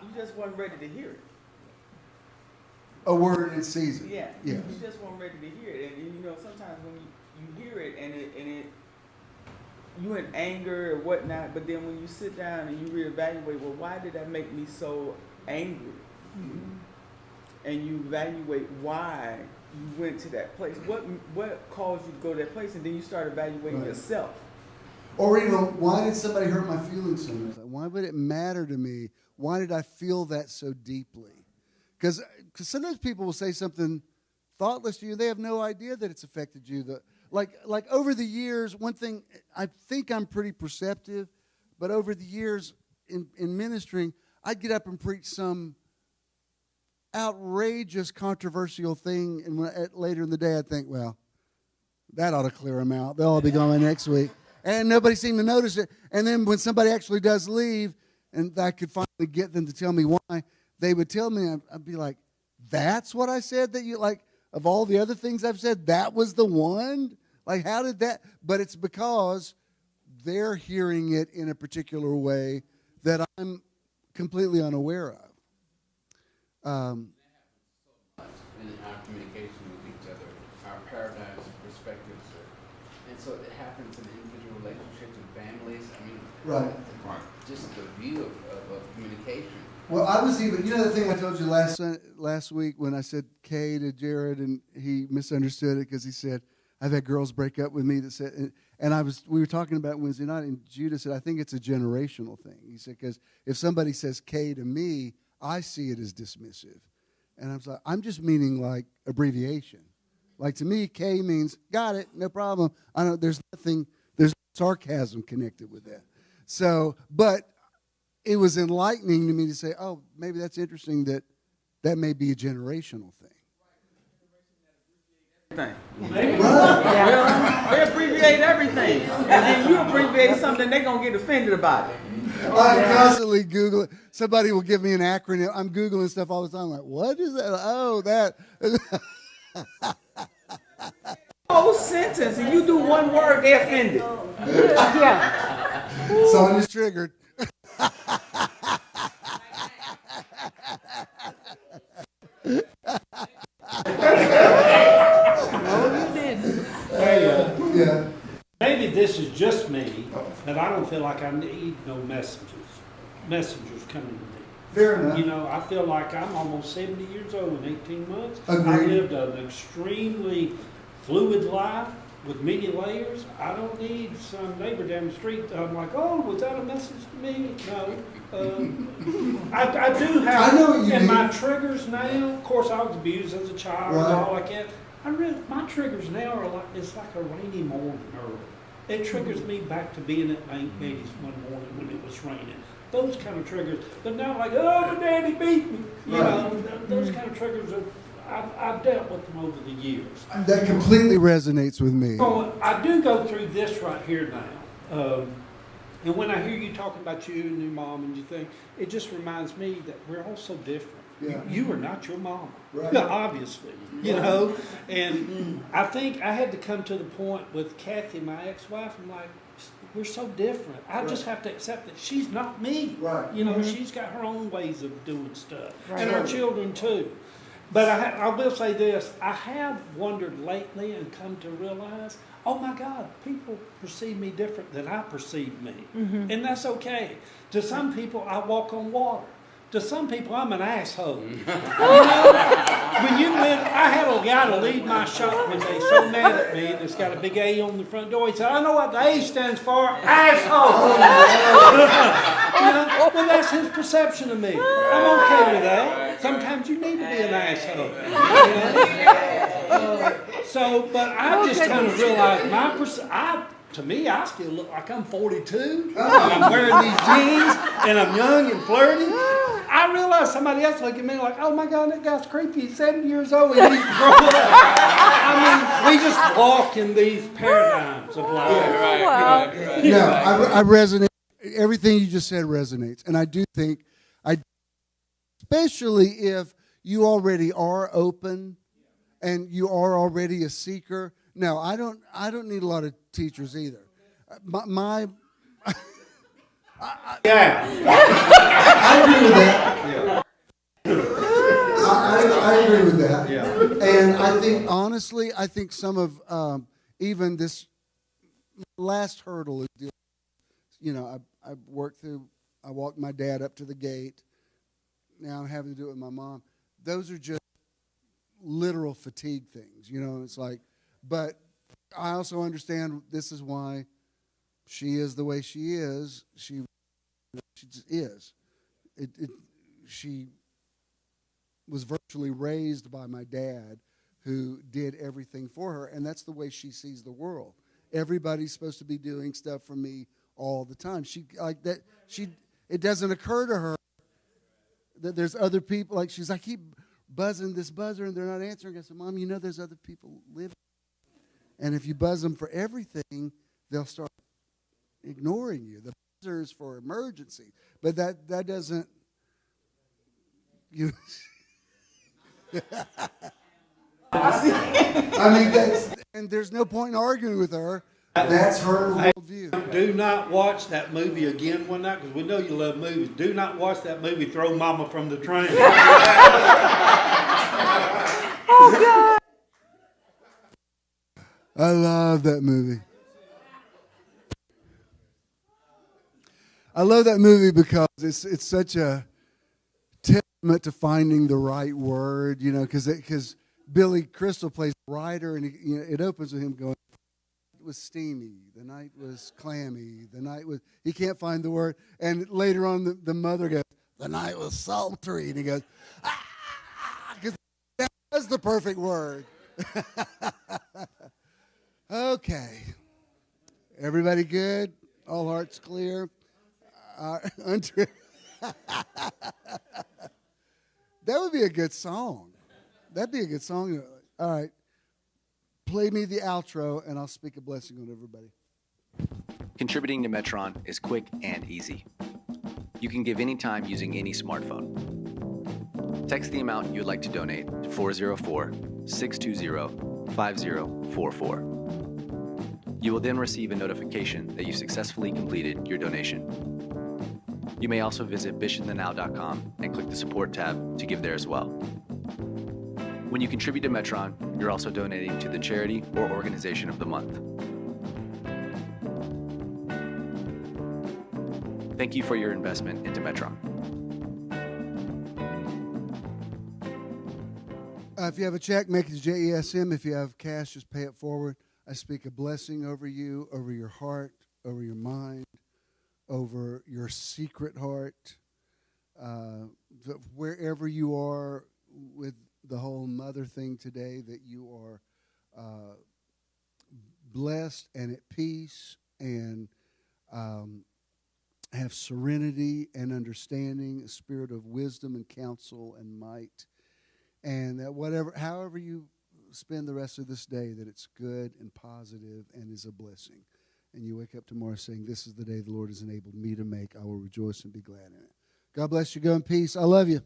You just wasn't ready to hear it. A word in season. Yeah. Yes. You just weren't ready to hear it. And sometimes when you hear it and it you in anger or whatnot, but then when you sit down and you reevaluate, well, why did that make me so angry? Mm-hmm. And you evaluate why you went to that place. What caused you to go to that place? And then you start evaluating yourself. Or why did somebody hurt my feelings so much? Why would it matter to me? Why did I feel that so deeply? Because sometimes people will say something thoughtless to you. They have no idea that it's affected you. Like over the years, one thing, I think I'm pretty perceptive, but over the years in ministering, I'd get up and preach some outrageous, controversial thing, and later in the day I'd think, well, that ought to clear them out. They'll all be going next week. And nobody seemed to notice it. And then when somebody actually does leave, and I could finally get them to tell me why, they would tell me, I'd be like, that's what I said that you, like, of all the other things I've said, that was the one? Like, how did that? But it's because they're hearing it in a particular way that I'm completely unaware of. In our communication with each other, our paradigms, perspectives, and so it happens in individual relationships and families. I mean, right. Just the view of communication. Well, I was even, the thing I told you last week when I said K to Jared, and he misunderstood it because he said, I've had girls break up with me that said, and we were talking about Wednesday night, and Judah said, I think it's a generational thing. He said, because if somebody says K to me, I see it as dismissive. And I was like, I'm just meaning like abbreviation. Like to me, K means, got it, no problem. There's sarcasm connected with that. So, but it was enlightening to me to say, oh, maybe that's interesting that may be a generational thing. They abbreviate everything. And then you abbreviate something, they're going to get offended about it. I constantly Google it. Somebody will give me an acronym. I'm Googling stuff all the time. I'm like, what is that? Oh, that. Whole sentence, and you do one word, they're offended. Yeah. Sonya's triggered. Yeah. Maybe this is just me, but I don't feel like I need no messengers coming to me. Fair enough. I feel like I'm almost 70 years old in 18 months. Agreed. I lived an extremely fluid life with many layers. I don't need some neighbor down the street. I'm like, oh, was that a message to me? No. I do have my triggers now. Of course, I was abused as a child and all like that. My triggers now are like, it's like a rainy morning early. It triggers me back to being at St. Betty's one morning when it was raining. Those kind of triggers. But now like, oh, Daddy beat me. Those kind of triggers I've dealt with them over the years. That completely resonates with me. So I do go through this right here now. And when I hear you talking about you and your mom and your thing, it just reminds me that we're all so different. Yeah. You are not your mama, obviously, And I think I had to come to the point with Kathy, my ex-wife. I'm like, we're so different. I just have to accept that she's not me. Right. She's got her own ways of doing stuff, and our children too. But I will say this: I have wondered lately and come to realize, oh my God, people perceive me different than I perceive me, and that's okay. To some people, I walk on water. To some people, I'm an asshole. When you live, I had a guy to leave my shop one day so mad at me, and it's got a big A on the front door. He said, I know what the A stands for, asshole. Well, that's his perception of me. I'm okay with that. Sometimes you need to be an asshole. But I just kind of realized To me, I still look like I'm 42, and I'm wearing these jeans, and I'm young and flirty. I realize somebody else look at me like, oh my God, that guy's creepy. He's 70 years old. He needs to grow up. I mean, we just walk in these paradigms of life. Wow. No, I resonate. Everything you just said resonates. And I do think, especially if you already are open and you are already a seeker. No, I don't need a lot of teachers either. Yeah. I agree with that. I agree with that. Yeah. And I think, honestly, some of even this last hurdle is, I walked my dad up to the gate. Now I'm having to do it with my mom. Those are just literal fatigue things, it's like, but I also understand this is why she is the way she is. She just is. She was virtually raised by my dad, who did everything for her, and that's the way she sees the world. Everybody's supposed to be doing stuff for me all the time. It doesn't occur to her that there's other people. Like, I keep buzzing this buzzer and they're not answering. I said, Mom, there's other people living. And if you buzz them for everything, they'll start ignoring you. The buzzer is for emergency. But that doesn't, and there's no point in arguing with her. That's her worldview. Do not watch that movie again one night, because we know you love movies. Do not watch that movie, Throw Mama from the Train. Oh, God. I love that movie. I love that movie because it's such a testament to finding the right word, because Billy Crystal plays the writer, and it opens with him going, "It was steamy, the night was clammy, he can't find the word." And later on, the mother goes, "The night was sultry," and he goes, because that was the perfect word. Okay. Everybody good? All hearts clear? That would be a good song. That'd be a good song. All right. Play me the outro, and I'll speak a blessing on everybody. Contributing to Metron is quick and easy. You can give anytime using any smartphone. Text the amount you'd like to donate to 404-620-5044. You will then receive a notification that you successfully completed your donation. You may also visit bishopthenow.com and click the support tab to give there as well. When you contribute to Metron, you're also donating to the charity or organization of the month. Thank you for your investment into Metron. If you have a check, make it to JESM. If you have cash, just pay it forward. I speak a blessing over you, over your heart, over your mind, over your secret heart, wherever you are with the whole mother thing today, that you are blessed and at peace and have serenity and understanding, a spirit of wisdom and counsel and might, and that however you spend the rest of this day, that it's good and positive and is a blessing. And you wake up tomorrow saying, "This is the day the Lord has enabled me to make. I will rejoice and be glad in it." God bless you. Go in peace. I love you.